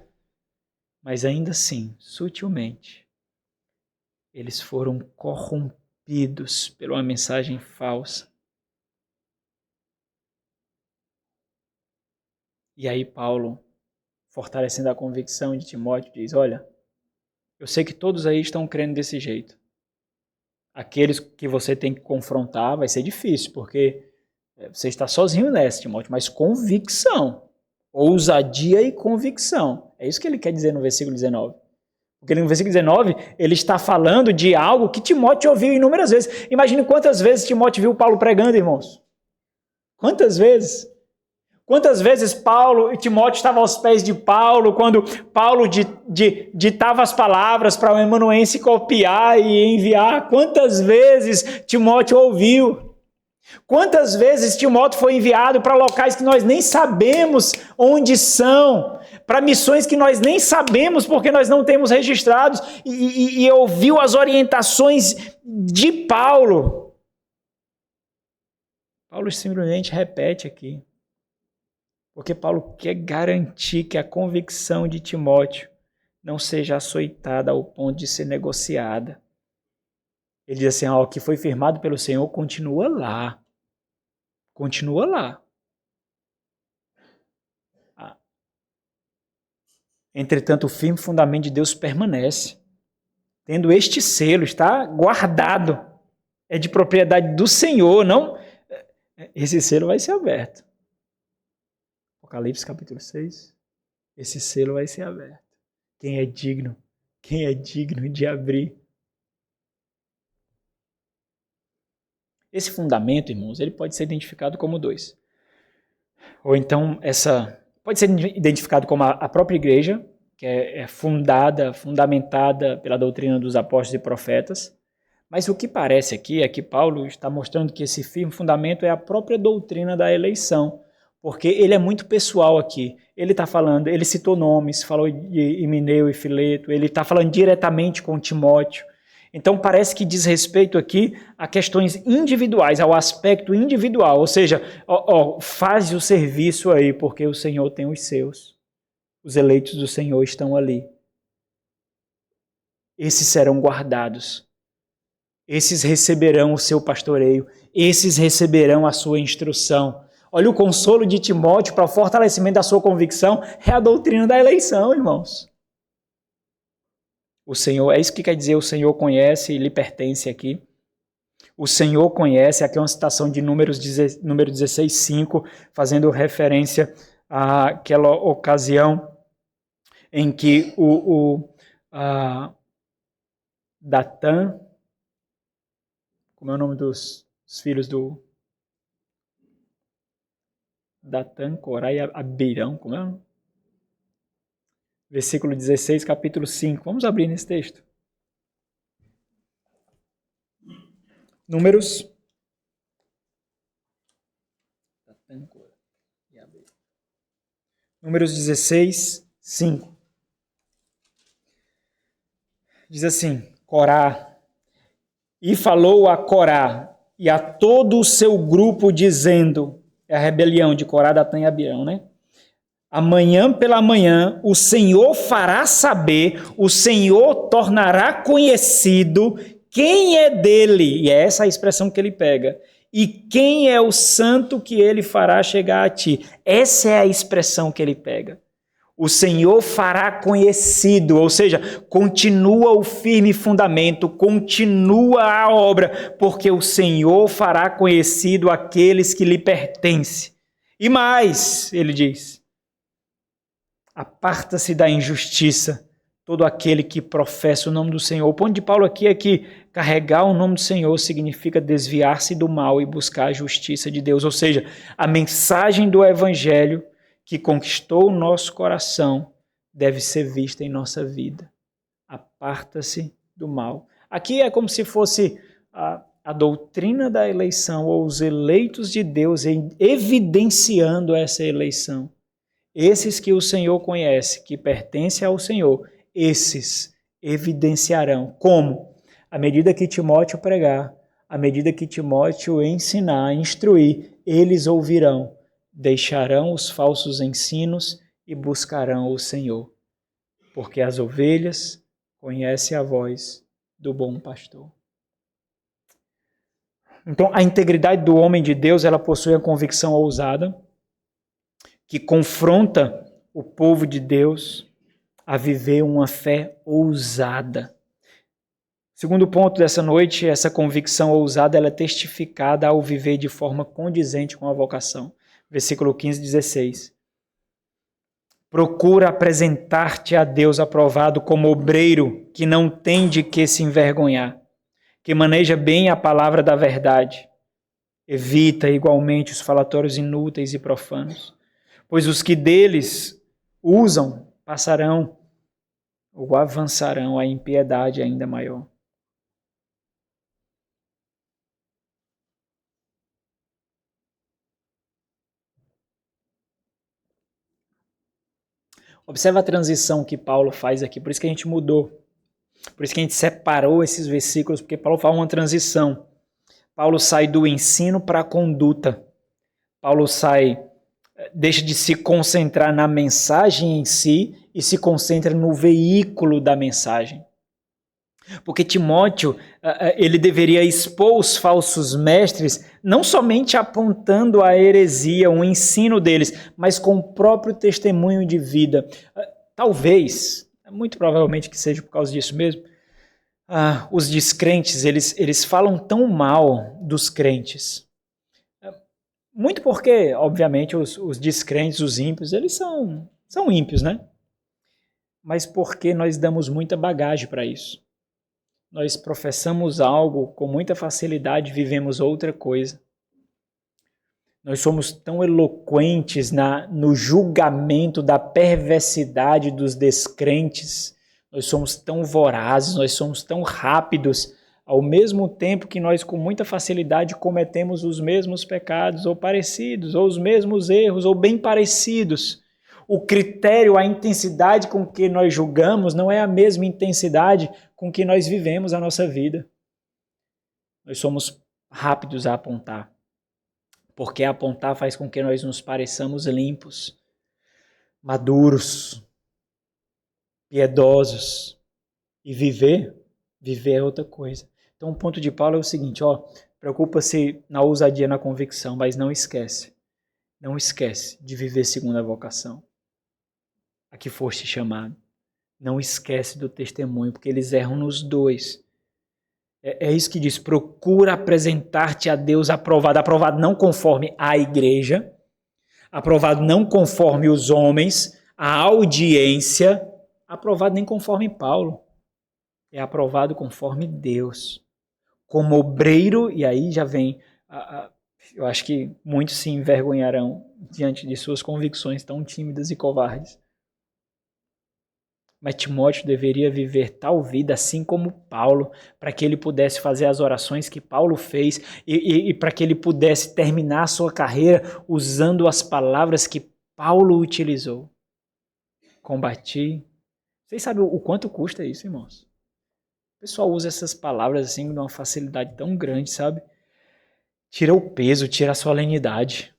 Mas ainda assim, sutilmente, eles foram corrompidos por uma mensagem falsa. E aí Paulo fortalecendo a convicção de Timóteo, diz, olha, eu sei que todos aí estão crendo desse jeito. Aqueles que você tem que confrontar vai ser difícil, porque você está sozinho nessa, Timóteo, mas convicção, ousadia e convicção. É isso que ele quer dizer no versículo 19. Porque no versículo 19, ele está falando de algo que Timóteo ouviu inúmeras vezes. Imagine quantas vezes Timóteo viu Paulo pregando, irmãos. Quantas vezes? Quantas vezes Paulo e Timóteo estavam aos pés de Paulo, quando Paulo ditava as palavras para o amanuense copiar e enviar? Quantas vezes Timóteo ouviu? Quantas vezes Timóteo foi enviado para locais que nós nem sabemos onde são, para missões que nós nem sabemos porque nós não temos registrados, e ouviu as orientações de Paulo. Paulo simplesmente repete aqui, porque Paulo quer garantir que a convicção de Timóteo não seja açoitada ao ponto de ser negociada. Ele diz assim, o que foi firmado pelo Senhor continua lá. Continua lá. Entretanto, o firme fundamento de Deus permanece. Tendo este selo, está guardado. É de propriedade do Senhor, não? Esse selo vai ser aberto. Apocalipse capítulo 6. Esse selo vai ser aberto. Quem é digno? Quem é digno de abrir? Esse fundamento, irmãos, ele pode ser identificado como dois. Ou então, pode ser identificado como a própria igreja, que é fundamentada pela doutrina dos apóstolos e profetas. Mas o que parece aqui é que Paulo está mostrando que esse firme fundamento é a própria doutrina da eleição, porque ele é muito pessoal aqui. Ele está falando, ele citou nomes, falou de Himeneu e Fileto, ele está falando diretamente com Timóteo. Então parece que diz respeito aqui a questões individuais, ao aspecto individual, ou seja, faz o serviço aí, porque o Senhor tem os seus. Os eleitos do Senhor estão ali. Esses serão guardados. Esses receberão o seu pastoreio. Esses receberão a sua instrução. Olha, o consolo de Timóteo para o fortalecimento da sua convicção é a doutrina da eleição, irmãos. O Senhor, é isso que quer dizer, o Senhor conhece e lhe pertence aqui. O Senhor conhece, aqui é uma citação de número 16:5, fazendo referência àquela ocasião em que Datã, como é o nome dos filhos do Datã, Corá e Abirão, como é? Versículo 16, capítulo 5. Vamos abrir nesse texto. Números. Números 16, 5. Diz assim, Corá. E falou a Corá e a todo o seu grupo, dizendo, é a rebelião de Corá, Datã e Abirão, né? Amanhã pela manhã o Senhor fará saber, o Senhor tornará conhecido quem é dele, e é essa a expressão que ele pega, e quem é o santo que ele fará chegar a ti. Essa é a expressão que ele pega. O Senhor fará conhecido, ou seja, continua o firme fundamento, continua a obra, porque o Senhor fará conhecido aqueles que lhe pertencem. E mais, ele diz, aparta-se da injustiça todo aquele que professa o nome do Senhor. O ponto de Paulo aqui é que carregar o nome do Senhor significa desviar-se do mal e buscar a justiça de Deus. Ou seja, a mensagem do Evangelho que conquistou o nosso coração deve ser vista em nossa vida. Aparta-se do mal. Aqui é como se fosse a doutrina da eleição ou os eleitos de Deus evidenciando essa eleição. Esses que o Senhor conhece, que pertencem ao Senhor, esses evidenciarão. Como? À medida que Timóteo pregar, à medida que Timóteo ensinar, instruir, eles ouvirão, deixarão os falsos ensinos e buscarão o Senhor. Porque as ovelhas conhecem a voz do bom pastor. Então, a integridade do homem de Deus, ela possui a convicção ousada, que confronta o povo de Deus a viver uma fé ousada. Segundo ponto dessa noite, essa convicção ousada ela é testificada ao viver de forma condizente com a vocação. Versículo 15, 16. Procura apresentar-te a Deus aprovado como obreiro que não tem de que se envergonhar, que maneja bem a palavra da verdade. Evita igualmente os falatórios inúteis e profanos, pois os que deles usam passarão ou avançarão a impiedade ainda maior. Observa a transição que Paulo faz aqui, por isso que a gente mudou. Por isso que a gente separou esses versículos, porque Paulo faz uma transição. Paulo sai do ensino para a conduta. Paulo deixa de se concentrar na mensagem em si e se concentra no veículo da mensagem. Porque Timóteo, ele deveria expor os falsos mestres, não somente apontando a heresia, o ensino deles, mas com o próprio testemunho de vida. Talvez, muito provavelmente que seja por causa disso mesmo, os descrentes, eles falam tão mal dos crentes. Muito porque, obviamente, os descrentes, os ímpios, eles são ímpios, né? Mas porque nós damos muita bagagem para isso. Nós professamos algo com muita facilidade, vivemos outra coisa. Nós somos tão eloquentes no julgamento da perversidade dos descrentes. Nós somos tão vorazes, nós somos tão rápidos, ao mesmo tempo que nós com muita facilidade cometemos os mesmos pecados, ou parecidos, ou os mesmos erros, ou bem parecidos. O critério, a intensidade com que nós julgamos não é a mesma intensidade com que nós vivemos a nossa vida. Nós somos rápidos a apontar, porque apontar faz com que nós nos pareçamos limpos, maduros, piedosos. E viver é outra coisa. Então o ponto de Paulo é o seguinte, preocupa-se na ousadia, na convicção, mas não esquece de viver segundo a vocação a que foste chamado. Não esquece do testemunho, porque eles erram nos dois. É isso que diz, procura apresentar-te a Deus aprovado não conforme a igreja, aprovado não conforme os homens, a audiência, aprovado nem conforme Paulo, é aprovado conforme Deus, como obreiro, e aí já vem, eu acho que muitos se envergonharão diante de suas convicções tão tímidas e covardes. Mas Timóteo deveria viver tal vida assim como Paulo, para que ele pudesse fazer as orações que Paulo fez e para que ele pudesse terminar a sua carreira usando as palavras que Paulo utilizou. Combati. Vocês sabem o quanto custa isso, irmãos? O pessoal usa essas palavras assim de uma facilidade tão grande, sabe? Tira o peso, tira a solenidade.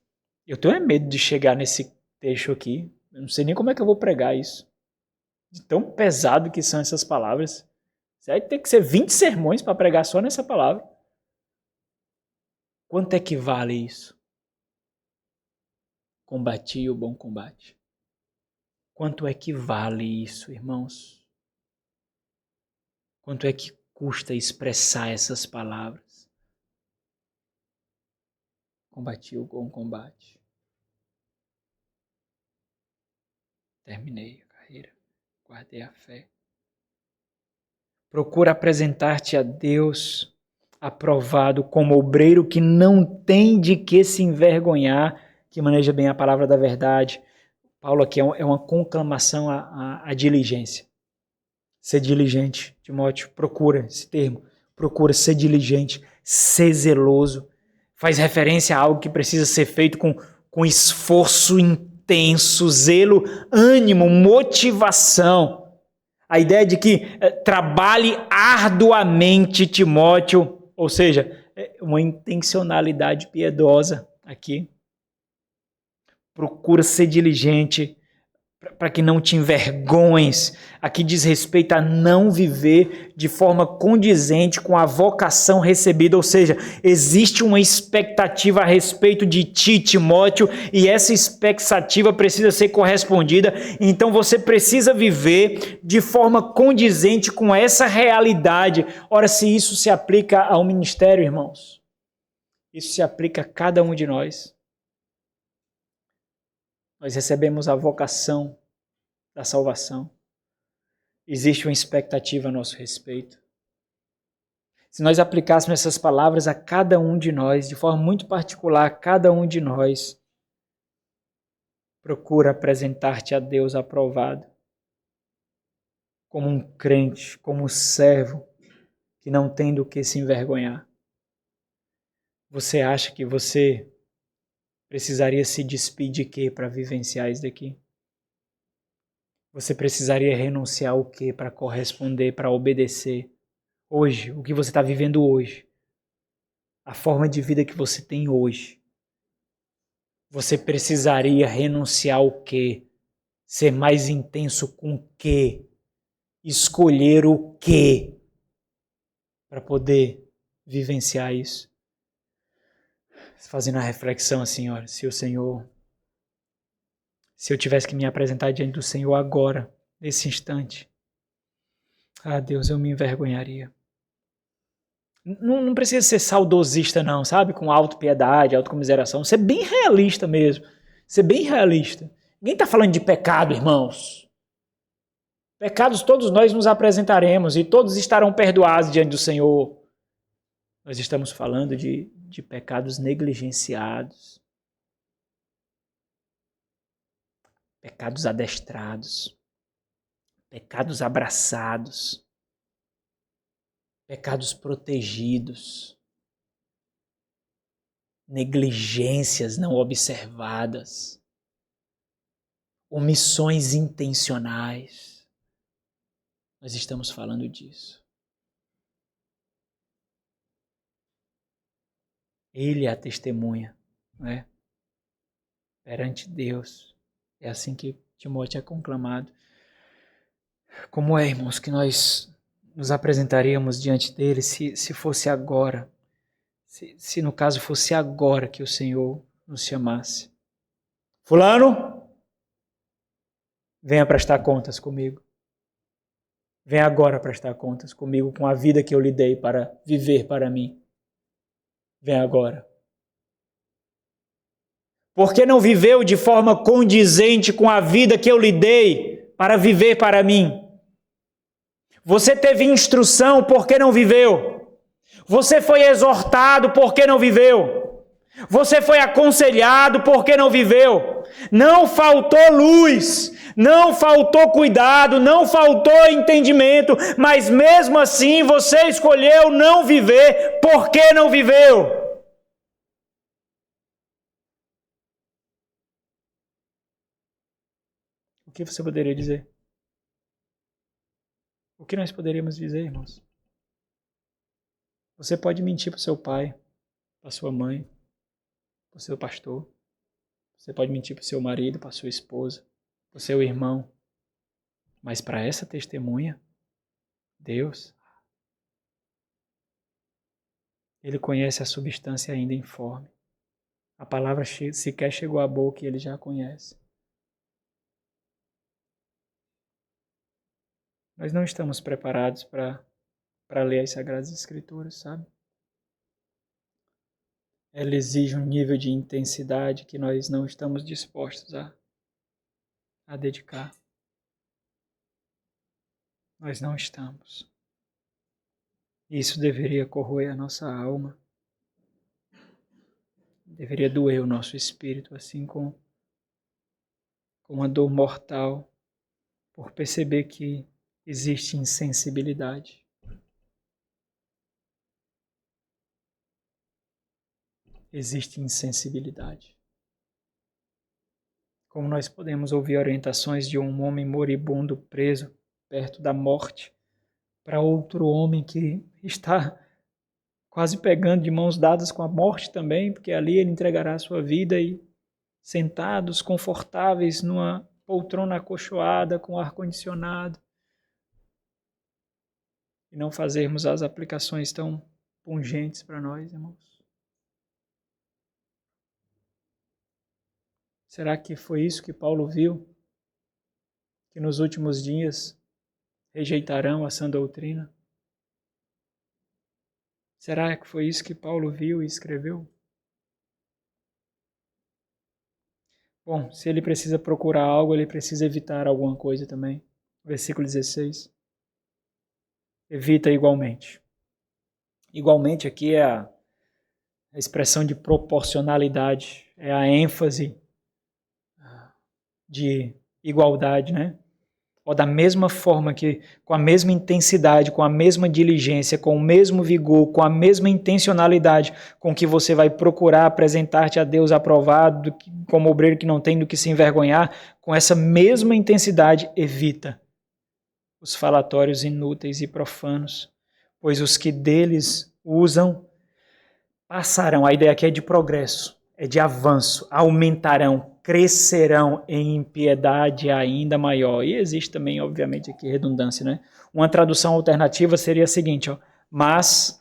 Eu tenho medo de chegar nesse trecho aqui. Eu não sei nem como é que eu vou pregar isso. De tão pesado que são essas palavras. Você vai ter que ser 20 sermões para pregar só nessa palavra. Quanto é que vale isso? Combati o bom combate. Quanto é que vale isso, irmãos? Quanto é que custa expressar essas palavras? Combati o bom combate. Terminei a carreira. Guardei a fé. Procura apresentar-te a Deus aprovado como obreiro que não tem de que se envergonhar, que maneja bem a palavra da verdade. Paulo aqui é uma conclamação à diligência. Ser diligente, Timóteo, procura esse termo. Procura ser diligente, ser zeloso. Faz referência a algo que precisa ser feito com esforço intenso, zelo, ânimo, motivação. A ideia de que trabalhe arduamente, Timóteo, ou seja, uma intencionalidade piedosa aqui. Procura ser diligente para que não te envergonhes. Aqui diz respeito a não viver de forma condizente com a vocação recebida, ou seja, existe uma expectativa a respeito de ti, Timóteo, e essa expectativa precisa ser correspondida, então você precisa viver de forma condizente com essa realidade. Ora, se isso se aplica ao ministério, irmãos, isso se aplica a cada um de nós. Nós recebemos a vocação da salvação. Existe uma expectativa a nosso respeito. Se nós aplicássemos essas palavras a cada um de nós, de forma muito particular, cada um de nós procura apresentar-te a Deus aprovado, como um crente, como um servo que não tem do que se envergonhar. Você acha que você precisaria se despedir de quê para vivenciar isso daqui? Você precisaria renunciar ao quê para corresponder, para obedecer? Hoje, o que você está vivendo hoje, a forma de vida que você tem hoje, você precisaria renunciar ao quê? Ser mais intenso com o quê? Escolher o quê? Para poder vivenciar isso. Fazendo a reflexão assim, olha, se eu tivesse que me apresentar diante do Senhor agora, nesse instante, Deus, eu me envergonharia. Não precisa ser saudosista não, sabe? Com autopiedade, autocomiseração. Ser bem realista mesmo. Ser bem realista. Ninguém está falando de pecado, irmãos. Pecados todos nós nos apresentaremos e todos estarão perdoados diante do Senhor. Nós estamos falando de pecados negligenciados. Pecados adestrados. Pecados abraçados. Pecados protegidos. Negligências não observadas. Omissões intencionais. Nós estamos falando disso. Ele é a testemunha, não é? Perante Deus. É assim que Timóteo é conclamado. Como é, irmãos, que nós nos apresentaríamos diante dele se fosse agora? Se no caso fosse agora que o Senhor nos chamasse. Fulano, venha prestar contas comigo. Venha agora prestar contas comigo com a vida que eu lhe dei para viver para mim. Vem agora. Por que não viveu de forma condizente com a vida que eu lhe dei para viver para mim? Você teve instrução, por que não viveu? Você foi exortado, por que não viveu? Você foi aconselhado, por que não viveu? Não faltou luz, não faltou cuidado, não faltou entendimento, mas mesmo assim você escolheu não viver, por que não viveu? O que você poderia dizer? O que nós poderíamos dizer, irmãos? Você pode mentir para o seu pai, para a sua mãe, para o seu pastor. Você pode mentir para o seu marido, para a sua esposa, para o seu irmão. Mas para essa testemunha, Deus, Ele conhece a substância ainda informe. A palavra sequer chegou à boca e Ele já a conhece. Nós não estamos preparados para ler as Sagradas Escrituras, sabe? Ela exige um nível de intensidade que nós não estamos dispostos a dedicar. Nós não estamos. Isso deveria corroer a nossa alma. Deveria doer o nosso espírito, assim com uma dor mortal, por perceber que existe insensibilidade. Existe insensibilidade. Como nós podemos ouvir orientações de um homem moribundo preso perto da morte para outro homem que está quase pegando de mãos dadas com a morte também, porque ali ele entregará a sua vida e sentados, confortáveis numa poltrona acolchoada com ar-condicionado e não fazermos as aplicações tão pungentes para nós, irmãos? Será que foi isso que Paulo viu? Que nos últimos dias rejeitarão a sã doutrina? Será que foi isso que Paulo viu e escreveu? Bom, se ele precisa procurar algo, ele precisa evitar alguma coisa também. Versículo 16. Evita igualmente. Igualmente aqui é a expressão de proporcionalidade, é a ênfase de igualdade, né? Ou da mesma forma que, com a mesma intensidade, com a mesma diligência, com o mesmo vigor, com a mesma intencionalidade com que você vai procurar apresentar-te a Deus aprovado, como obreiro que não tem do que se envergonhar, com essa mesma intensidade, evita os falatórios inúteis e profanos, pois os que deles usam passarão. A ideia aqui é de progresso, é de avanço, aumentarão, crescerão em impiedade ainda maior. E existe também, obviamente, aqui redundância, né? Uma tradução alternativa seria a seguinte, ó, mas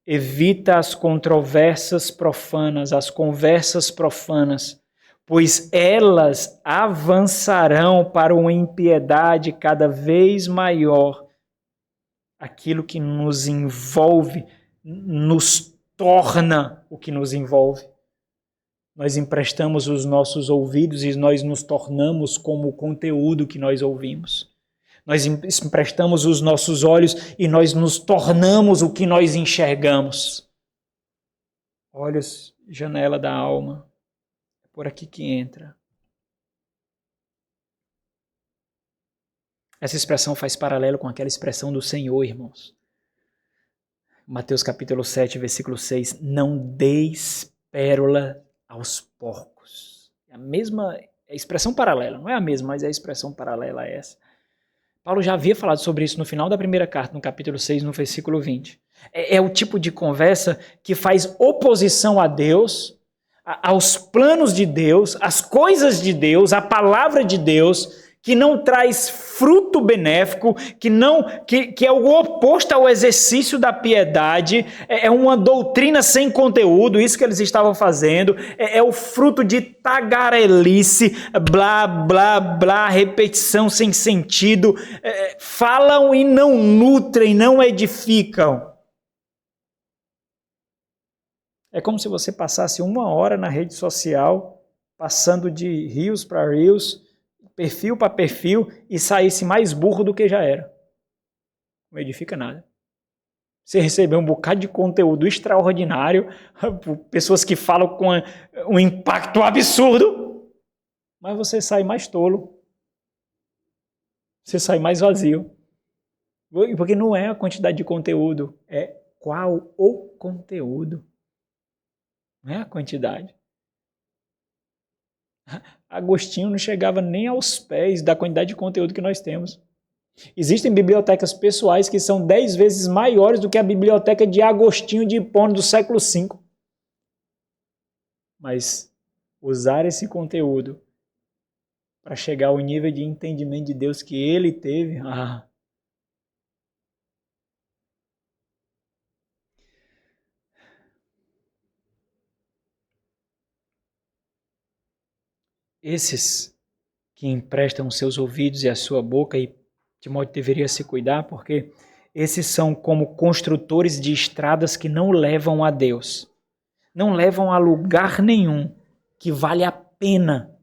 evita as controvérsias profanas, as conversas profanas, pois elas avançarão para uma impiedade cada vez maior. Aquilo que nos envolve, nos torna o que nos envolve. Nós emprestamos os nossos ouvidos e nós nos tornamos como o conteúdo que nós ouvimos. Nós emprestamos os nossos olhos e nós nos tornamos o que nós enxergamos. Olhos, janela da alma. É por aqui que entra. Essa expressão faz paralelo com aquela expressão do Senhor, irmãos. Mateus capítulo 7, versículo 6. Não deis pérola aos porcos. É a mesma expressão paralela, não é a mesma, mas é a expressão paralela a essa. Paulo já havia falado sobre isso no final da primeira carta, no capítulo 6, no versículo 20. É o tipo de conversa que faz oposição a Deus, aos planos de Deus, às coisas de Deus, à palavra de Deus, que não traz fruto benéfico, que é o oposto ao exercício da piedade, é uma doutrina sem conteúdo, isso que eles estavam fazendo, é o fruto de tagarelice, blá, blá, blá, repetição sem sentido, falam e não nutrem, não edificam. É como se você passasse 1 hora na rede social, passando de reels para reels, perfil para perfil, e saísse mais burro do que já era. Não edifica nada. Você recebeu um bocado de conteúdo extraordinário, pessoas que falam com um impacto absurdo, mas você sai mais tolo. Você sai mais vazio. Porque não é a quantidade de conteúdo, é qual o conteúdo. Não é a quantidade. Agostinho não chegava nem aos pés da quantidade de conteúdo que nós temos. Existem bibliotecas pessoais que são 10 vezes maiores do que a biblioteca de Agostinho de Hipona do século V. Mas usar esse conteúdo para chegar ao nível de entendimento de Deus que ele teve, esses que emprestam seus ouvidos e a sua boca, e Timóteo deveria se cuidar, porque esses são como construtores de estradas que não levam a Deus, não levam a lugar nenhum que vale a pena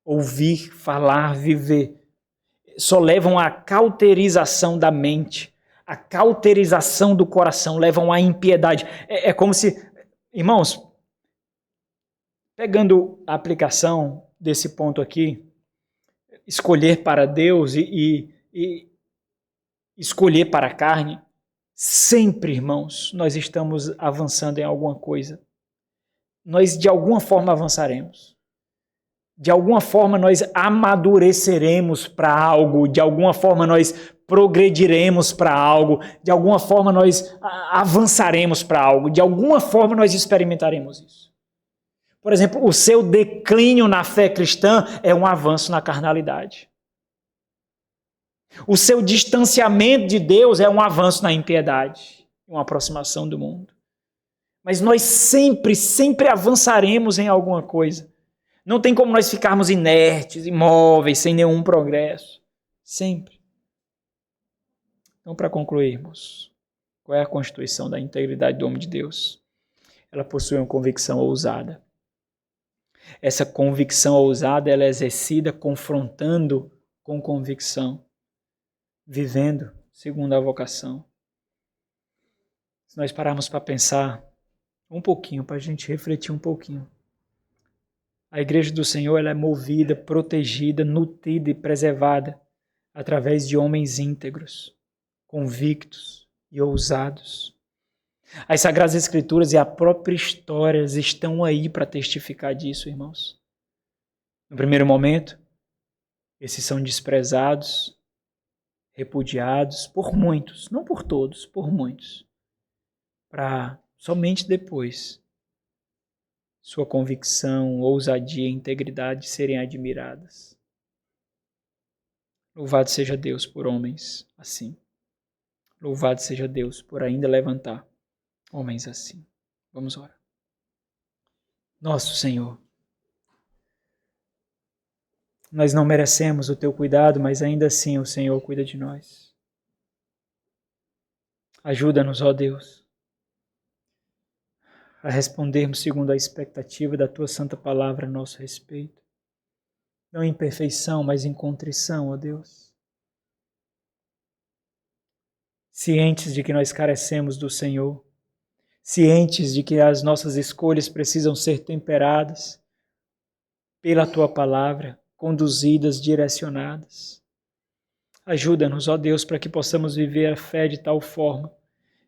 ouvir, falar, viver. Só levam à cauterização da mente, à cauterização do coração, levam à impiedade. É como se, irmãos, pegando a aplicação desse ponto aqui, escolher para Deus e escolher para a carne, sempre, irmãos, nós estamos avançando em alguma coisa. Nós, de alguma forma, avançaremos. De alguma forma, nós amadureceremos para algo. De alguma forma, nós progrediremos para algo. De alguma forma, nós avançaremos para algo. De alguma forma, nós experimentaremos isso. Por exemplo, o seu declínio na fé cristã é um avanço na carnalidade. O seu distanciamento de Deus é um avanço na impiedade, uma aproximação do mundo. Mas nós sempre avançaremos em alguma coisa. Não tem como nós ficarmos inertes, imóveis, sem nenhum progresso. Sempre. Então, para concluirmos, qual é a constituição da integridade do homem de Deus? Ela possui uma convicção ousada. Essa convicção ousada ela é exercida confrontando com convicção, vivendo segundo a vocação. Se nós pararmos para pensar um pouquinho, para a gente refletir um pouquinho, a igreja do Senhor ela é movida, protegida, nutrida e preservada através de homens íntegros, convictos e ousados. As Sagradas Escrituras e a própria história estão aí para testificar disso, irmãos. No primeiro momento, esses são desprezados, repudiados por muitos, não por todos, por muitos, para somente depois sua convicção, ousadia e integridade serem admiradas. Louvado seja Deus por homens assim. Louvado seja Deus por ainda levantar homens assim. Vamos orar. Nosso Senhor, nós não merecemos o teu cuidado, mas ainda assim o Senhor cuida de nós. Ajuda-nos, ó Deus, a respondermos segundo a expectativa da tua santa palavra a nosso respeito. Não em perfeição, mas em contrição, ó Deus. Cientes de que nós carecemos do Senhor, cientes de que as nossas escolhas precisam ser temperadas pela tua palavra, conduzidas, direcionadas. Ajuda-nos, ó Deus, para que possamos viver a fé de tal forma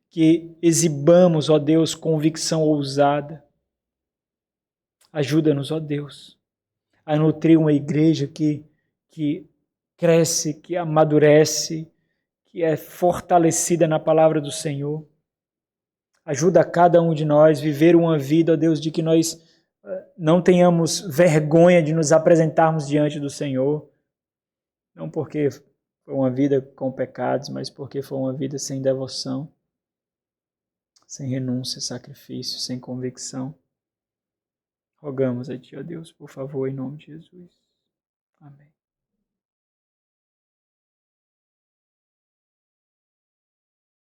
que exibamos, ó Deus, convicção ousada. Ajuda-nos, ó Deus, a nutrir uma igreja que cresce, que amadurece, que é fortalecida na palavra do Senhor. Ajuda a cada um de nós a viver uma vida, ó Deus, de que nós não tenhamos vergonha de nos apresentarmos diante do Senhor. Não porque foi uma vida com pecados, mas porque foi uma vida sem devoção, sem renúncia, sacrifício, sem convicção. Rogamos a Ti, ó Deus, por favor, em nome de Jesus. Amém.